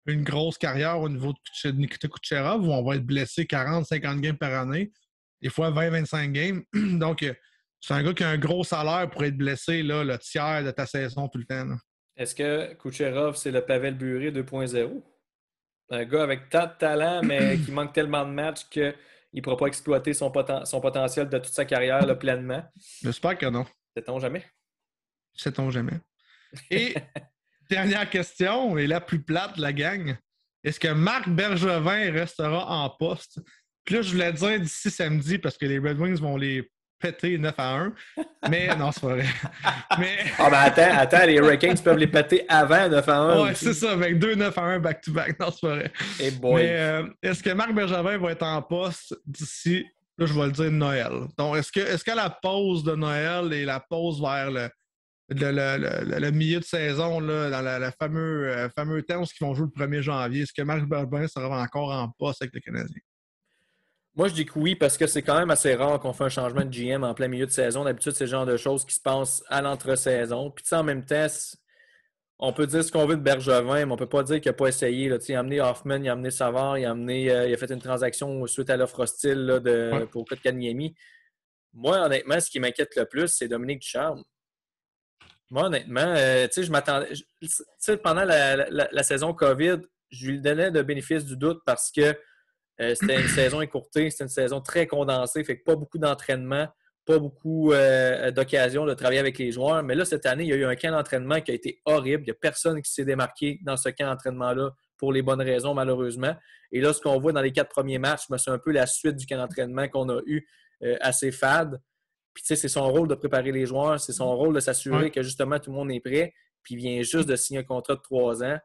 une grosse carrière au niveau de Nikita Kucherov où on va être blessé 40-50 games par année, des fois 20-25 games? Donc, c'est un gars qui a un gros salaire pour être blessé là, le tiers de ta saison tout le temps. Là. Est-ce que Kucherov, c'est le Pavel Bure 2.0? Un gars avec tant de talent, mais qui manque tellement de matchs qu'il ne pourra pas exploiter son potentiel de toute sa carrière là, pleinement. J'espère que non. Sait-on jamais? Sait-on jamais. Et dernière question, et la plus plate de la gang. Est-ce que Marc Bergevin restera en poste? Puis là, je voulais dire d'ici samedi parce que les Red Wings vont les péter 9-1. Mais non, c'est pas vrai. Mais... Ah, ben attends, les Hurricanes peuvent les péter avant 9-1. Ouais, c'est ça, avec 2-9-1 back-to-back. Non, c'est pas vrai. Hey boy. Mais est-ce que Marc Bergevin va être en poste d'ici, là, je vais le dire, Noël? Donc, est-ce que la pause de Noël et la pause vers le milieu de saison, là, dans le fameux temps où ils vont jouer le 1er janvier, est-ce que Marc Bergevin sera encore en poste avec le Canadien? Moi, je dis que oui, parce que c'est quand même assez rare qu'on fait un changement de GM en plein milieu de saison. D'habitude, c'est le genre de choses qui se passent à l'entre-saison. Puis, en même temps, on peut dire ce qu'on veut de Bergevin, mais on ne peut pas dire qu'il n'a pas essayé. Là. Il a amené Hoffman, il a amené Savard, il a fait une transaction suite à l'offre hostile là, pour Kotkaniemi. Moi, honnêtement, ce qui m'inquiète le plus, c'est Dominique Ducharme. Moi, honnêtement, je m'attendais. Pendant la saison COVID, je lui donnais le bénéfice du doute parce que c'était une saison écourtée, c'était une saison très condensée, fait que pas beaucoup d'entraînement, pas beaucoup d'occasion de travailler avec les joueurs. Mais là, cette année, il y a eu un camp d'entraînement qui a été horrible. Il n'y a personne qui s'est démarqué dans ce camp d'entraînement-là pour les bonnes raisons, malheureusement. Et là, ce qu'on voit dans les 4 premiers matchs, c'est un peu la suite du camp d'entraînement qu'on a eu assez fade. Puis, tu sais, c'est son rôle de préparer les joueurs, c'est son rôle de s'assurer que, justement, tout le monde est prêt. Puis, il vient juste de signer un contrat de 3 ans.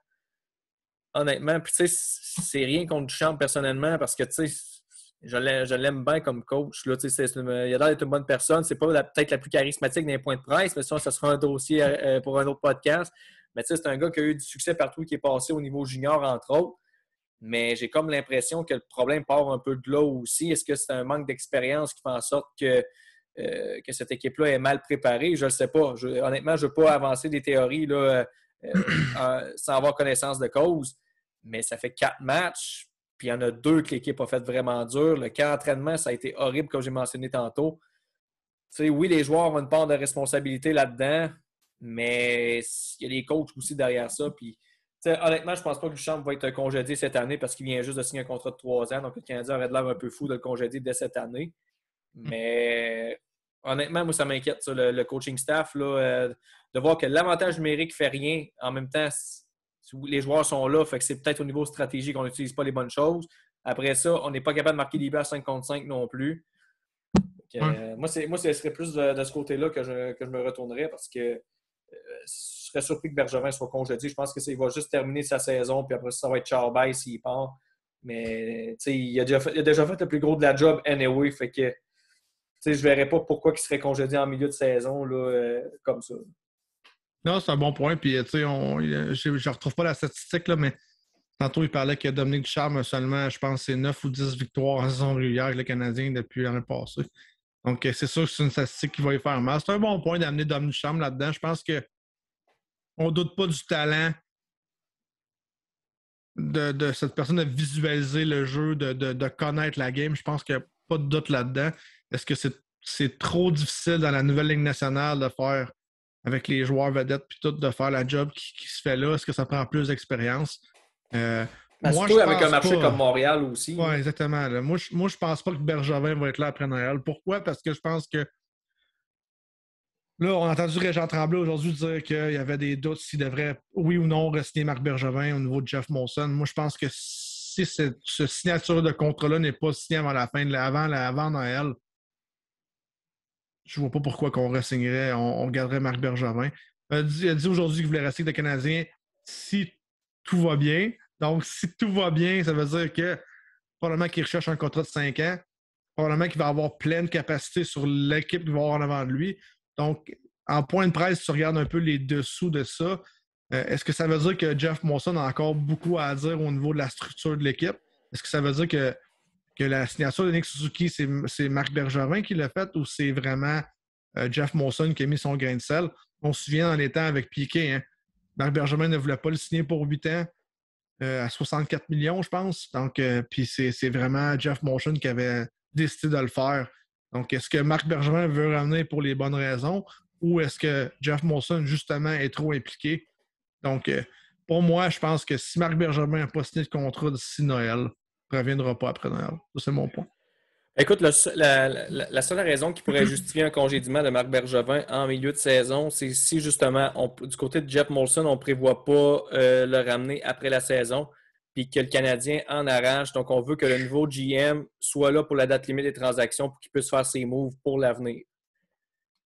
Honnêtement, puis tu sais, c'est rien contre Duchamp personnellement parce que, tu sais, je l'aime bien comme coach. Là, il a l'air d'être une bonne personne. C'est pas peut-être la plus charismatique d'un point de presse, mais ça sera un dossier pour un autre podcast. Mais tu sais, c'est un gars qui a eu du succès partout, qui est passé au niveau junior, entre autres. Mais j'ai comme l'impression que le problème part un peu de là aussi. Est-ce que c'est un manque d'expérience qui fait en sorte que cette équipe-là est mal préparée? Je ne le sais pas. Honnêtement, je ne veux pas avancer des théories là, sans avoir connaissance de cause. Mais ça fait 4 matchs, puis il y en a 2 que l'équipe a fait vraiment dur. Le camp d'entraînement, ça a été horrible, comme j'ai mentionné tantôt. Tu sais, oui, les joueurs ont une part de responsabilité là-dedans, Mais il y a des coachs aussi derrière ça. Puis, honnêtement, je pense pas que Duchamp va être congédié cette année parce qu'il vient juste de signer un contrat de 3 ans. Donc, le Canadien aurait de l'air un peu fou de le congédier dès cette année. Mais honnêtement, moi, ça m'inquiète, ça, le coaching staff, là, de voir que l'avantage numérique fait rien. En même temps, les joueurs sont là, fait que c'est peut-être au niveau stratégique qu'on n'utilise pas les bonnes choses. Après ça, on n'est pas capable de marquer des buts à 5 contre 5 non plus. Moi, ce serait plus de ce côté-là que je me retournerais parce que je serais surpris que Bergevin soit congédié. Je pense qu'il va juste terminer sa saison, puis après ça va être ciao bye s'il part. Mais il a déjà fait le plus gros de la job anyway, fait que je ne verrais pas pourquoi il serait congédié en milieu de saison là, comme ça. Non, c'est un bon point. Puis, je ne retrouve pas la statistique, là, mais tantôt, il parlait que Dominique Ducharme a seulement, je pense, c'est 9 ou 10 victoires en saison régulière avec le Canadien depuis l'année passée. Donc, c'est sûr que c'est une statistique qui va y faire mal. C'est un bon point d'amener Dominique Ducharme là-dedans. Je pense qu'on ne doute pas du talent de cette personne de visualiser le jeu, de connaître la game. Je pense qu'il n'y a pas de doute là-dedans. Est-ce que c'est trop difficile dans la nouvelle Ligue nationale de faire, avec les joueurs vedettes puis tout, de faire la job qui se fait là? Est-ce que ça prend plus d'expérience? Surtout avec un marché comme Montréal aussi. Oui, exactement. Là. Moi, je pense pas que Bergevin va être là après Noël. Pourquoi? Parce que je pense que là, on a entendu Régent Tremblay aujourd'hui dire qu'il y avait des doutes s'il devrait, oui ou non, re-signer Marc Bergevin au niveau de Jeff Molson. Moi, je pense que si cette signature de contrat-là n'est pas signée avant la fin de avant Noël, je ne vois pas pourquoi qu'on re-signerait, on garderait Marc Bergevin. Il a dit aujourd'hui qu'il voulait rester avec le Canadien si tout va bien. Donc, si tout va bien, ça veut dire que probablement qu'il recherche un contrat de 5 ans, probablement qu'il va avoir pleine capacité sur l'équipe qu'il va avoir en avant de lui. Donc, en point de presse, tu regardes un peu les dessous de ça. Est-ce que ça veut dire que Jeff Molson a encore beaucoup à dire au niveau de la structure de l'équipe? Est-ce que ça veut dire que la signature de Nick Suzuki, c'est Marc Bergevin qui l'a fait ou c'est vraiment Jeff Molson qui a mis son grain de sel? On se souvient dans les temps avec Piquet, hein? Marc Bergevin ne voulait pas le signer pour 8 ans à 64 millions, je pense. Donc, puis c'est vraiment Jeff Molson qui avait décidé de le faire. Donc, est-ce que Marc Bergevin veut ramener pour les bonnes raisons ou est-ce que Jeff Molson, justement, est trop impliqué? Donc, pour moi, je pense que si Marc Bergevin n'a pas signé de contrat d'ici Noël, il ne reviendra pas après Noël. Ça, c'est mon point. Écoute, la seule raison qui pourrait justifier un congédiement de Marc Bergevin en milieu de saison, c'est si justement, du côté de Jeff Molson, on ne prévoit pas le ramener après la saison, puis que le Canadien en arrache. Donc, on veut que le nouveau GM soit là pour la date limite des transactions pour qu'il puisse faire ses moves pour l'avenir.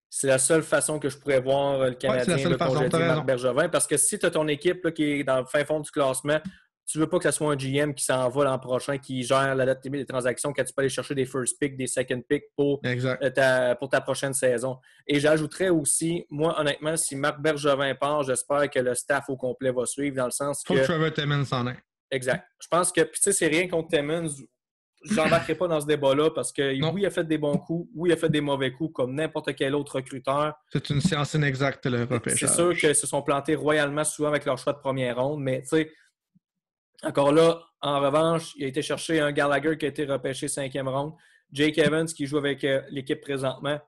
C'est la seule façon que je pourrais voir le Canadien congédier Marc Bergevin. Parce que si tu as ton équipe là, qui est dans le fin fond du classement, tu ne veux pas que ce soit un GM qui s'en va l'an prochain, qui gère la date limite des transactions, quand tu peux aller chercher des first picks, des second picks pour ta prochaine saison. Et j'ajouterais aussi, moi, honnêtement, si Marc Bergevin part, j'espère que le staff au complet va suivre, dans le sens que... Faut que Trevor Timmons s'en ait. Exact. Je pense que, puis tu sais, c'est rien contre Timmons. Je n'embarquerai pas dans ce débat-là parce que oui, il a fait des bons coups, oui, il a fait des mauvais coups comme n'importe quel autre recruteur. C'est une science inexacte, le repêchage. C'est sûr qu'ils se sont plantés royalement souvent avec leur choix de première ronde, mais tu sais, encore là, en revanche, il a été chercher un Gallagher qui a été repêché 5e ronde, Jake Evans qui joue avec l'équipe présentement,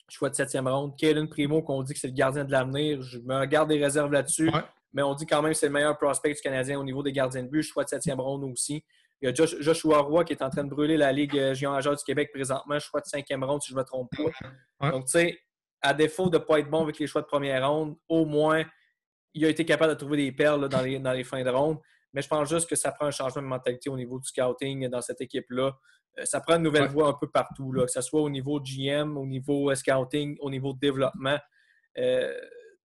choix de 7e ronde, Caden Primo qu'on dit que c'est le gardien de l'avenir, je me garde des réserves là-dessus, mais on dit quand même que c'est le meilleur prospect du Canadien au niveau des gardiens de but, choix de 7e ronde aussi. Il y a Joshua Roy qui est en train de brûler la Ligue junior majeure du Québec présentement, choix de 5e ronde si je ne me trompe pas. Donc, tu sais, à défaut de ne pas être bon avec les choix de première ronde, au moins, il a été capable de trouver des perles là, dans les fins de ronde. Mais je pense juste que ça prend un changement de mentalité au niveau du scouting dans cette équipe-là. Ça prend une nouvelle voie un peu partout, là, que ce soit au niveau GM, au niveau scouting, au niveau développement,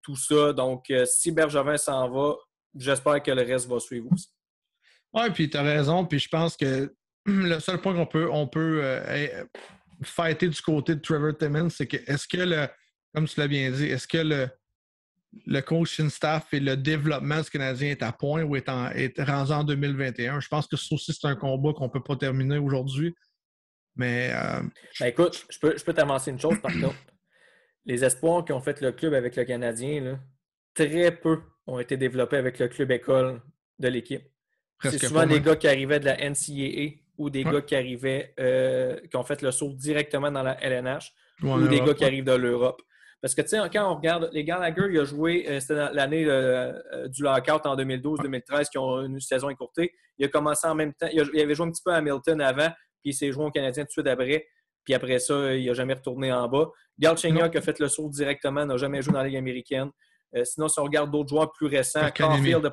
tout ça. Donc, si Bergevin s'en va, j'espère que le reste va suivre aussi. Oui, puis tu as raison. Puis je pense que le seul point qu'on peut fighter du côté de Trevor Timmons, c'est que est-ce que comme tu l'as bien dit, est-ce que le coaching staff et le développement du Canadien est à point ou est rendu en 2021? Je pense que ça aussi, c'est un combat qu'on ne peut pas terminer aujourd'hui. Mais écoute, je peux t'avancer une chose par contre. Les espoirs qui ont fait le club avec le Canadien, là, très peu ont été développés avec le club école de l'équipe. C'est souvent des gars qui arrivaient de la NCAA ou des gars qui arrivaient, qui ont fait le saut directement dans la LNH ou des gars qui arrivent de l'Europe. Parce que, tu sais, quand on regarde, les Gallagher, il a joué, c'était l'année du lockout en 2012-2013, qui ont une saison écourtée. Il a commencé en même temps. Il avait joué un petit peu à Hamilton avant, puis il s'est joué au Canadien tout de suite après. Puis après ça, il n'a jamais retourné en bas. Galchenyuk a fait le saut directement, n'a jamais joué dans la Ligue américaine. Sinon, si on regarde d'autres joueurs plus récents, Caulfield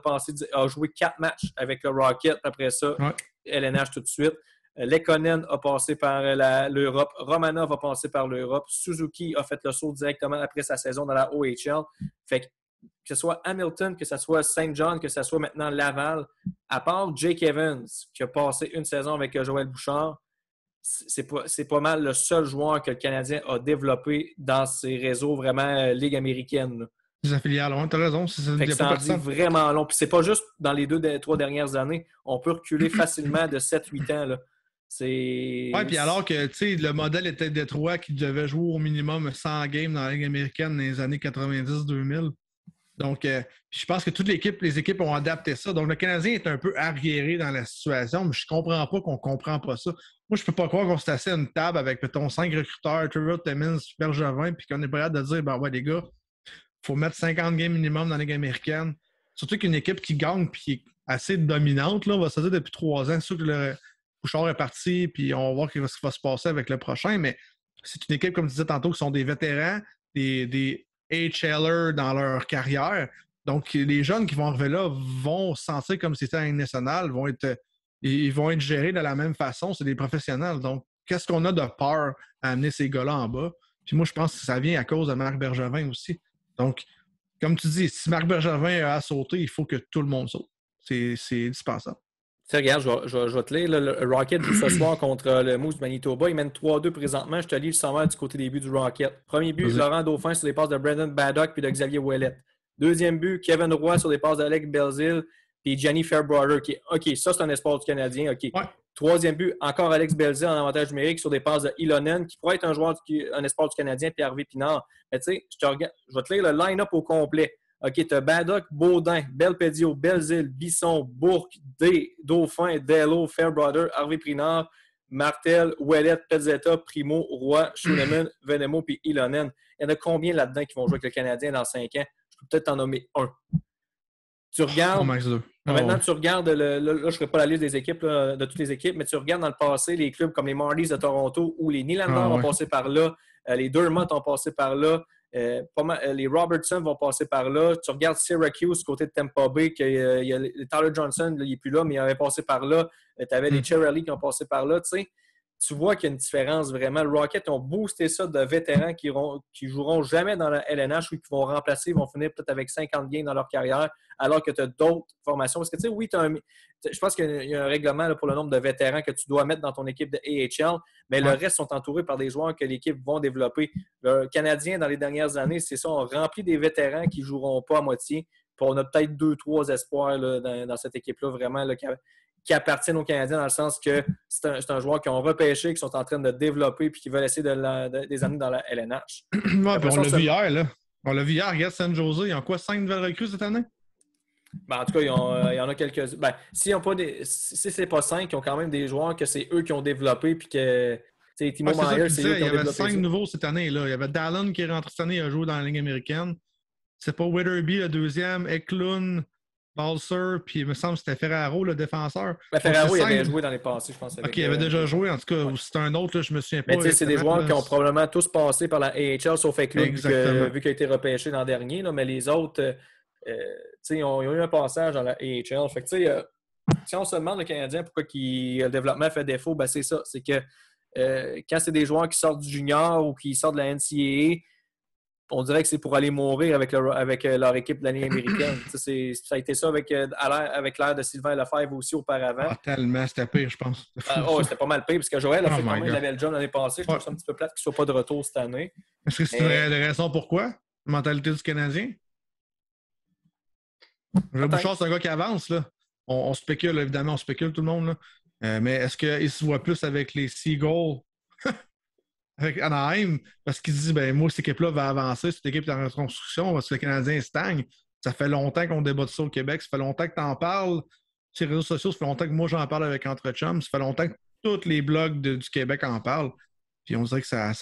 a joué 4 matchs avec le Rocket. Après ça, LNH tout de suite. Lekonen a passé par l'Europe. Romanov a passé par l'Europe. Suzuki a fait le saut directement après sa saison dans la OHL. Fait que ce soit Hamilton, que ce soit Saint John, que ce soit maintenant Laval, à part Jake Evans, qui a passé une saison avec Joël Bouchard, c'est pas mal le seul joueur que le Canadien a développé dans ses réseaux vraiment Ligue américaine. Les affiliales, tu as raison. Ça en dit vraiment long. Puis c'est pas juste dans les 2-3 dernières années. On peut reculer facilement de 7-8 ans. Là. Oui, puis alors que le modèle était Détroit qui devait jouer au minimum 100 games dans la Ligue américaine dans les années 90-2000. Donc, je pense que les équipes ont adapté ça. Donc, le Canadien est un peu arriéré dans la situation, mais je comprends pas qu'on comprend pas ça. Moi, je peux pas croire qu'on s'est assis à une table avec, mettons, 5 recruteurs, Trevor Timmins, Bergevin, puis qu'on est prêt de dire, ben ouais, les gars, il faut mettre 50 games minimum dans la Ligue américaine. Surtout qu'une équipe qui gagne puis qui est assez dominante, là, on va se dire depuis 3 ans, c'est sûr que le Bouchard est parti, puis on va voir ce qui va se passer avec le prochain, mais c'est une équipe, comme tu disais tantôt, qui sont des vétérans, des AHLers dans leur carrière. Donc, les jeunes qui vont arriver là vont se sentir comme si c'était un national, ils vont être gérés de la même façon, c'est des professionnels. Donc, qu'est-ce qu'on a de peur à amener ces gars-là en bas? Puis moi, je pense que ça vient à cause de Marc Bergevin aussi. Donc, comme tu dis, si Marc Bergevin a sauté, il faut que tout le monde saute. C'est indispensable. Regarde, je vais te lire. Le Rocket joue ce soir contre le Moose du Manitoba. Il mène 3-2 présentement. Je te lis le sommaire du côté des buts du Rocket. Premier but, Laurent Dauphin sur les passes de Brandon Baddock puis de Xavier Ouellet. Deuxième but, Kevin Roy sur les passes d'Alec Belzile puis Gianni Fairbrother. OK, ça, c'est un espoir du Canadien. OK. Ouais. Troisième but, encore Alex Belzile en avantage numérique sur des passes de Ilonen, qui pourrait être un espoir du Canadien, puis Hervé Pinard. Mais tu sais, je vais te lire le line-up au complet. OK, tu as Baddock, Baudin, Belpedio, Belzile, Bisson, Bourque, Dauphin, Dello, Fairbrother, Harvey Pinard, Martel, Ouellet, Pezzetta, Primo, Roy, Schunemann, Venemo puis Ilonen. Il y en a combien là-dedans qui vont jouer avec le Canadien dans 5 ans? Je peux peut-être t'en nommer un. Tu regardes. Maintenant, tu regardes, là, je ne ferai pas la liste des équipes, là, de toutes les équipes, mais tu regardes dans le passé les clubs comme les Marlies de Toronto où les Nylander ont passé par là, les Dermott ont passé par là, les Robertson vont passer par là. Tu regardes Syracuse, côté de Tampa Bay, il y a Tyler Johnson, là, il n'est plus là, mais il avait passé par là. Tu avais les Cherry qui ont passé par là. Tu vois qu'il y a une différence vraiment. Le Rocket ont boosté ça de vétérans qui joueront jamais dans la LNH ou qui vont remplacer, ils vont finir peut-être avec 50 games dans leur carrière, alors que tu as d'autres formations. Parce que, tu sais, oui, je pense qu'il y a un règlement là, pour le nombre de vétérans que tu dois mettre dans ton équipe de AHL, mais le reste sont entourés par des joueurs que l'équipe vont développer. Le Canadien, dans les dernières années, c'est ça, on remplit des vétérans qui ne joueront pas à moitié. Puis on a peut-être 2-3 espoirs là, dans cette équipe-là, vraiment, là, qui appartiennent aux Canadiens dans le sens que c'est un joueur qui ont repêché, qui sont en train de développer puis qui veulent essayer des années dans la LNH. Ouais, on l'a vu hier, là. On l'a vu hier, regarde San Jose, ils ont quoi, 5 nouvelles recrues cette année? Ben, en tout cas, il y en a quelques. Ben, si c'est pas 5, ils ont quand même des joueurs que c'est eux qui ont développé puis que. Timo Meier, c'est eux qui ont développé. Il y avait 5 nouveaux cette année, là. Il y avait Dallin qui est rentré cette année, il a joué dans la Ligue américaine. C'est pas Witherby le deuxième, Eklund, Balser, puis il me semble que c'était Ferraro, le défenseur. Ben, Ferraro, il avait joué dans les passés, je pense. OK, il avait déjà joué. En tout cas, c'était un autre, là, je me souviens pas. Mais tu sais, c'est des joueurs qui ont probablement tous passé par la AHL, sauf Eklund, vu qu'il a été repêché l'an dernier. Là, mais les autres, ils ont eu un passage dans la AHL. Fait que, tu sais, si on se demande le Canadien pourquoi le développement fait défaut, ben, c'est ça. C'est que quand c'est des joueurs qui sortent du junior ou qui sortent de la NCAA, on dirait que c'est pour aller mourir avec leur équipe de l'année américaine. Ça a été ça avec l'ère de Sylvain Lefebvre aussi auparavant. Ah, tellement, c'était pire, je pense. C'était pas mal pire, parce que Joël a fait quand même la belle job l'année passée. Je trouve ça un petit peu plate qu'il ne soit pas de retour cette année. Est-ce que c'est une raison pourquoi? La mentalité du Canadien? Le Bouchard, c'est un gars qui avance, là. On spécule, évidemment, on spécule tout le monde, là. Mais est-ce qu'il se voit plus avec les Seagulls? Avec Anaheim, parce qu'il dit, ben moi, cette équipe-là va avancer, cette équipe est en reconstruction, parce que le Canadien stagne. Ça fait longtemps qu'on débat de ça au Québec, ça fait longtemps que tu en parles sur les réseaux sociaux, ça fait longtemps que moi j'en parle avec Entre Chums, ça fait longtemps que tous les blogs du Québec en parlent. Puis on dirait que ça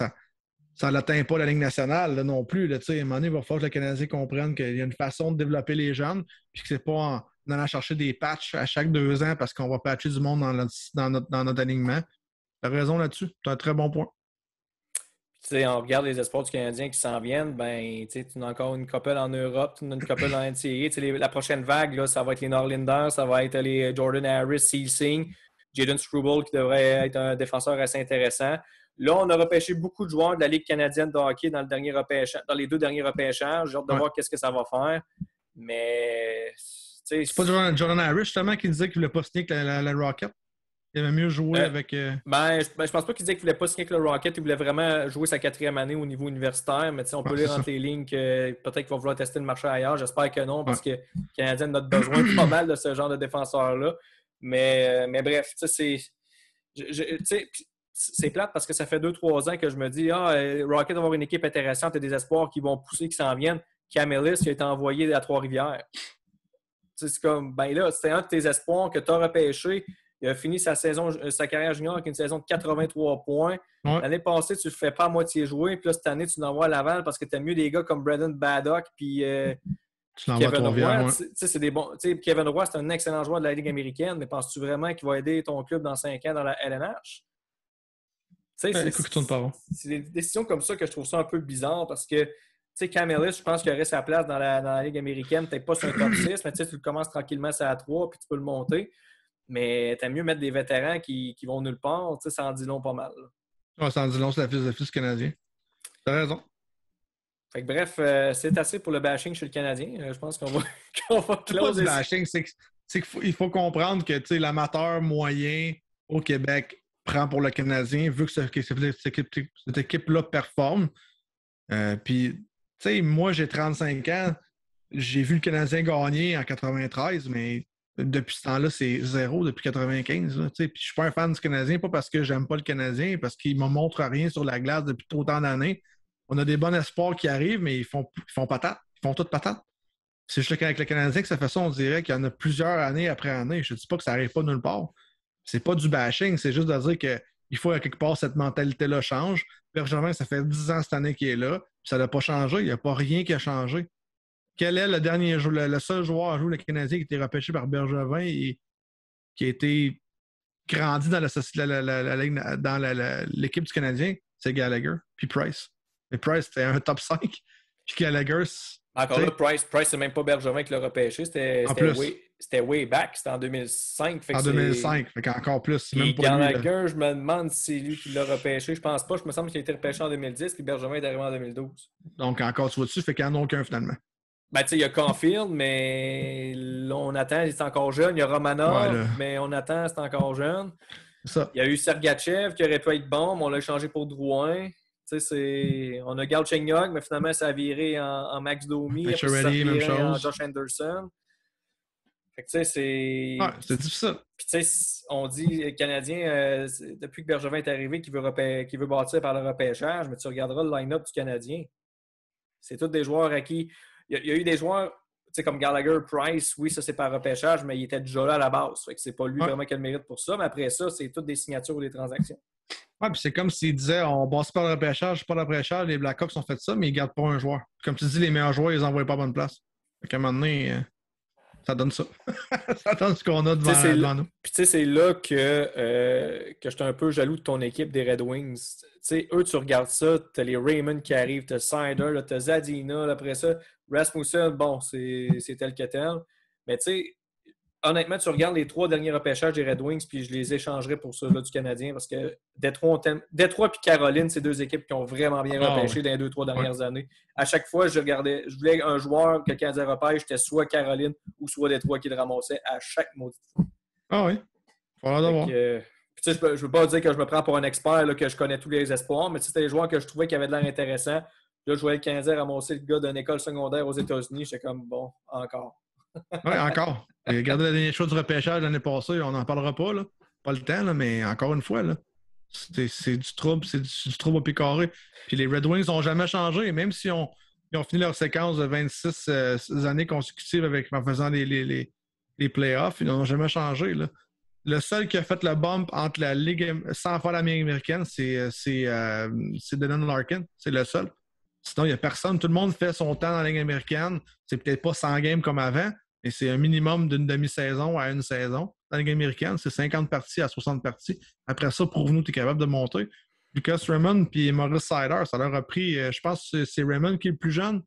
ça n'atteint pas la Ligue nationale là, non plus. Là, à un moment donné, il va falloir que le Canadien comprenne qu'il y a une façon de développer les jeunes, puis que c'est pas en allant chercher des patchs à chaque 2 ans parce qu'on va patcher du monde dans notre alignement. Tu as raison là-dessus. Tu as un très bon point. On regarde les espoirs du Canadien qui s'en viennent, ben, tu as encore une couple en Europe, tu as une couple en NCAA. La prochaine vague, là, ça va être les Norlinder, ça va être les Jordan Harris, Sealsing, Jayden Struble qui devrait être un défenseur assez intéressant. Là, on a repêché beaucoup de joueurs de la Ligue canadienne de hockey dans les 2 derniers repêchages. J'ai hâte de voir qu'est-ce que ça va faire. Mais. C'est pas Jordan Harris, justement, qui disait qu'il voulait pas signer avec la Rocket? Il aimait mieux jouer avec. Je pense pas qu'il disait qu'il voulait pas signer avec le Rocket. Il voulait vraiment jouer sa 4e année au niveau universitaire. Mais on peut lire entre les lignes que peut-être qu'il va vouloir tester le marché ailleurs. J'espère que non, parce que le Canadien a notre besoin pas mal de ce genre de défenseur-là. Mais bref, c'est plate parce que ça fait 2-3 ans que je me dis Rocket va avoir une équipe intéressante et des espoirs qui vont pousser, qui s'en viennent. Cam Ellis qui a été envoyé à Trois-Rivières. C'est comme, ben là, c'était un de tes espoirs que tu as repêché. Il a fini sa carrière junior avec une saison de 83 points. Ouais. L'année passée, tu ne le fais pas à moitié jouer. Puis là, cette année, tu l'envoies à Laval parce que tu as mieux des gars comme Braden Baddock puis Kevin Roy. C'est des bons. Kevin Roy, c'est un excellent joueur de la Ligue américaine, mais penses-tu vraiment qu'il va aider ton club dans 5 ans dans la LNH? C'est des décisions comme ça que je trouve ça un peu bizarre parce que Cam Ellis, je pense qu'il aurait sa place dans la Ligue américaine, peut-être pas sur un top 6, mais tu le commences tranquillement à 3 puis tu peux le monter. Mais t'aimes mieux mettre des vétérans qui vont nulle part, ça en dit long pas mal. Ouais, ça en dit long sur la philosophie du Canadien. T'as raison. Fait que bref, c'est assez pour le bashing chez le Canadien. Je pense qu'on va closer. Le bashing, c'est qu'il faut comprendre que l'amateur moyen au Québec prend pour le Canadien, vu que cette équipe-là performe. Puis, moi, j'ai 35 ans. J'ai vu le Canadien gagner en 93, mais depuis ce temps-là, c'est 0 depuis 95. Puis je ne suis pas un fan du Canadien, pas parce que j'aime pas le Canadien, parce qu'il ne me montre rien sur la glace depuis autant d'années. On a des bons espoirs qui arrivent, mais ils font patate. Ils font toutes patate. C'est juste avec le Canadien que ça fait ça, on dirait qu'il y en a plusieurs années après année. Je ne dis pas que ça n'arrive pas nulle part. C'est pas du bashing, c'est juste de dire qu'il faut à quelque part cette mentalité-là change. Bergevin, ça fait 10 ans cette année qu'il est là. Ça n'a pas changé. Il n'y a pas rien qui a changé. Quel est le seul joueur à jouer le Canadien qui a été repêché par Bergevin et qui a été grandi dans l'équipe du Canadien? C'est Gallagher, puis Price. Mais Price, c'était un top 5. Puis Gallagher, encore là, Price, c'est même pas Bergevin qui l'a repêché. C'était way back. C'était en 2005. En 2005, fait qu'encore plus. Même pour Gallagher, je me demande si c'est lui qui l'a repêché. Je pense pas. Je me semble qu'il a été repêché en 2010, puis Bergevin est arrivé en 2012. Donc encore, tu vois dessus, fait qu'il n'y en a aucun finalement. Ben, tu sais, il y a Caulfield, mais là, on attend, il est encore jeune. Il y a Romanov, mais on attend, c'est encore jeune. Ça. Il y a eu Sergachev qui aurait pu être bon, mais on l'a échangé pour Drouin. On a Galchenyuk, mais finalement, ça a viré en Max Domi. Après, ça a viré en Josh Anderson. Fait que, tu sais, c'est... Ouais, c'est difficile. Puis, tu sais, on dit, les Canadiens, depuis que Bergevin est arrivé, qu'il veut bâtir par le repêchage, mais tu regarderas le line-up du Canadien. C'est tous des joueurs à qui... Il y a eu des joueurs, comme Gallagher, Price, oui, ça c'est par repêchage, mais il était déjà là à la base. Fait que c'est pas lui vraiment qui a le mérite pour ça. Mais après ça, c'est toutes des signatures ou des transactions. Oui, puis c'est comme s'il disait on bosse pas le repêchage, pas le repêchage, les Blackhawks ont fait ça, mais ils gardent pas un joueur. Comme tu dis, les meilleurs joueurs, ils les envoient pas à bonne place. Fait qu'à un moment donné, ça donne ça. Ça donne ce qu'on a devant nous. Puis tu sais, c'est là que je suis un peu jaloux de ton équipe des Red Wings. Tu sais, eux, tu regardes ça, t'as les Raymond qui arrivent, t'as Sider, t'as Zadina, là, après ça, Rasmussen, bon, c'est tel que tel. Mais tu sais, honnêtement, tu regardes les 3 derniers repêchages des Red Wings, puis je les échangerais pour ceux-là du Canadien, parce que Détroit et Caroline, c'est 2 équipes qui ont vraiment bien repêché dans les 2-3 dernières années. À chaque fois, je voulais un joueur que le Canadien repêche, c'était soit Caroline ou soit Détroit qui le ramassait à chaque maudite fois. Ah oui, il faudra d'avoir. Je ne veux pas dire que je me prends pour un expert, là, que je connais tous les espoirs, mais c'était des joueurs que je trouvais qui avaient de l'air intéressants. Là, je voyais le Canadien ramasser le gars d'une école secondaire aux États-Unis. J'étais comme, bon, encore. Oui, encore. Regardez la dernière chose du repêchage l'année passée, on n'en parlera pas, là. Pas le temps, là, mais encore une fois, là, c'est du trouble, du trouble au pied carré. Puis les Red Wings n'ont jamais changé, même si ils ont fini leur séquence de 26 années consécutives en faisant les playoffs, ils n'ont jamais changé. Là, Le seul qui a fait le bump entre la Ligue sans faire la Ligue américaine, c'est Dylan Larkin. C'est le seul. Sinon, il n'y a personne. Tout le monde fait son temps dans la Ligue américaine. C'est peut-être pas 100 games comme avant, mais c'est un minimum d'une demi-saison à une saison. Dans la Ligue américaine, c'est 50 parties à 60 parties. Après ça, prouve-nous que tu es capable de monter. Lucas Raymond et Maurice Sider, ça leur a pris, je pense que c'est Raymond qui est le plus jeune.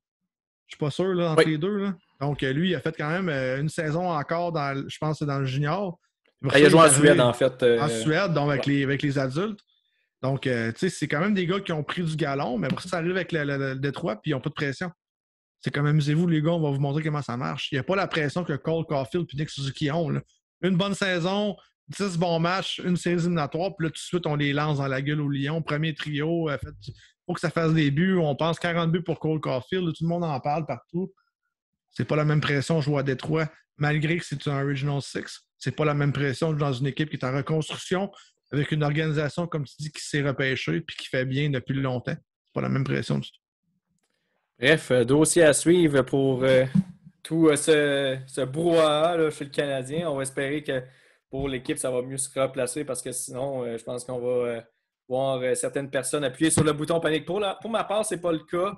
Je suis pas sûr là, entre les deux. Là. Donc, lui, il a fait quand même une saison encore, je pense que c'est dans le junior. Il a joué en Suède, en fait. En Suède, donc avec les adultes. Donc, tu sais, c'est quand même des gars qui ont pris du galon, mais après ça arrive avec le Détroit, puis ils n'ont pas de pression. C'est comme, amusez-vous, les gars, on va vous montrer comment ça marche. Il n'y a pas la pression que Cole Caulfield et Nick Suzuki ont. Là. Une bonne saison, 10 bons matchs, une série éliminatoire, puis là, tout de suite, on les lance dans la gueule au Lion. Premier trio, faut que ça fasse des buts. On pense 40 buts pour Cole Caulfield. Tout le monde en parle partout. C'est pas la même pression jouer à Détroit, malgré que c'est un Original Six. C'est pas la même pression dans une équipe qui est en reconstruction, avec une organisation, comme tu dis, qui s'est repêchée et qui fait bien depuis longtemps. C'est pas la même pression du tout. Bref, dossier à suivre pour tout ce brouhaha chez le Canadien. On va espérer que pour l'équipe, ça va mieux se replacer parce que sinon, je pense qu'on va voir certaines personnes appuyer sur le bouton panique. Pour ma part, c'est pas le cas.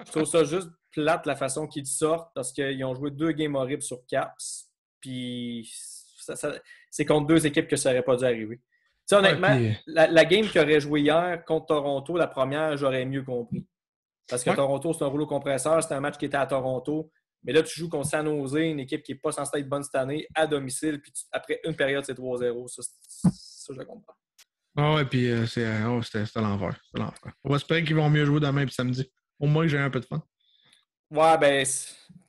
Je trouve ça juste plate la façon qu'ils sortent parce qu'ils ont joué 2 games horribles sur Caps. Puis c'est contre 2 équipes que ça n'aurait pas dû arriver. T'sais, honnêtement, la game qu'ils auraient joué hier contre Toronto, la première, j'aurais mieux compris. Parce que Toronto, c'est un rouleau compresseur. C'était un match qui était à Toronto. Mais là, tu joues contre San Jose, une équipe qui n'est pas censée être bonne cette année, à domicile. Puis après une période, c'est 3-0. Ça, je le comprends. Ah ouais, puis c'était l'envers. On va espérer qu'ils vont mieux jouer demain et samedi. Au moins que j'ai un peu de fun. Ouais, ben,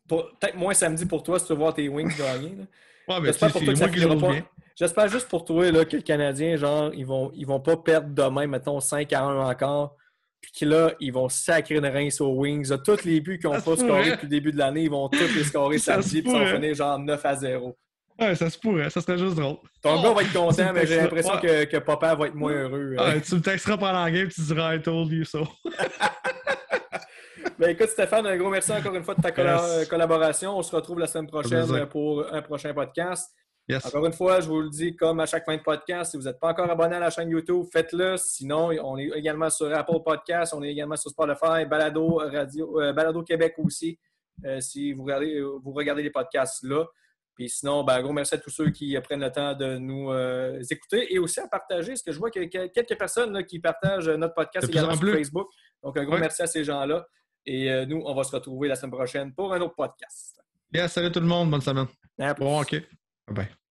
peut-être moins samedi pour toi si tu veux voir tes Wings gagner. Là. Ouais, mais c'est moi qui joue bien. J'espère juste pour toi là, que le Canadien, genre, ils vont pas perdre demain, mettons 5-1 encore. Puis que là, ils vont sacrer une rince aux Wings. Là, tous les buts qu'ils n'ont pas scorés depuis le début de l'année, ils vont tous les scorer samedi. Puis ça va finir genre 9-0. Ouais, ça se pourrait. Ça serait juste drôle. Ton gars va être content, mais j'ai l'impression que papa va être moins heureux. Ouais, tu me texteras pendant la game, tu diras I told you so. Ben écoute, Stéphane, un gros merci encore une fois de ta collaboration. On se retrouve la semaine prochaine pour un prochain podcast. Yes. Encore une fois, je vous le dis, comme à chaque fin de podcast, si vous n'êtes pas encore abonné à la chaîne YouTube, faites-le. Sinon, on est également sur Apple Podcasts, on est également sur Spotify, Balado Québec aussi, si vous regardez les podcasts là. Puis sinon, un gros merci à tous ceux qui prennent le temps de nous écouter et aussi à partager. Parce que je vois qu'il y a quelques personnes là, qui partagent notre podcast également sur Facebook. Donc, un gros merci à ces gens-là. Et nous, on va se retrouver la semaine prochaine pour un autre podcast. Yes, salut tout le monde. Bonne semaine. Bon, OK. Bye bye.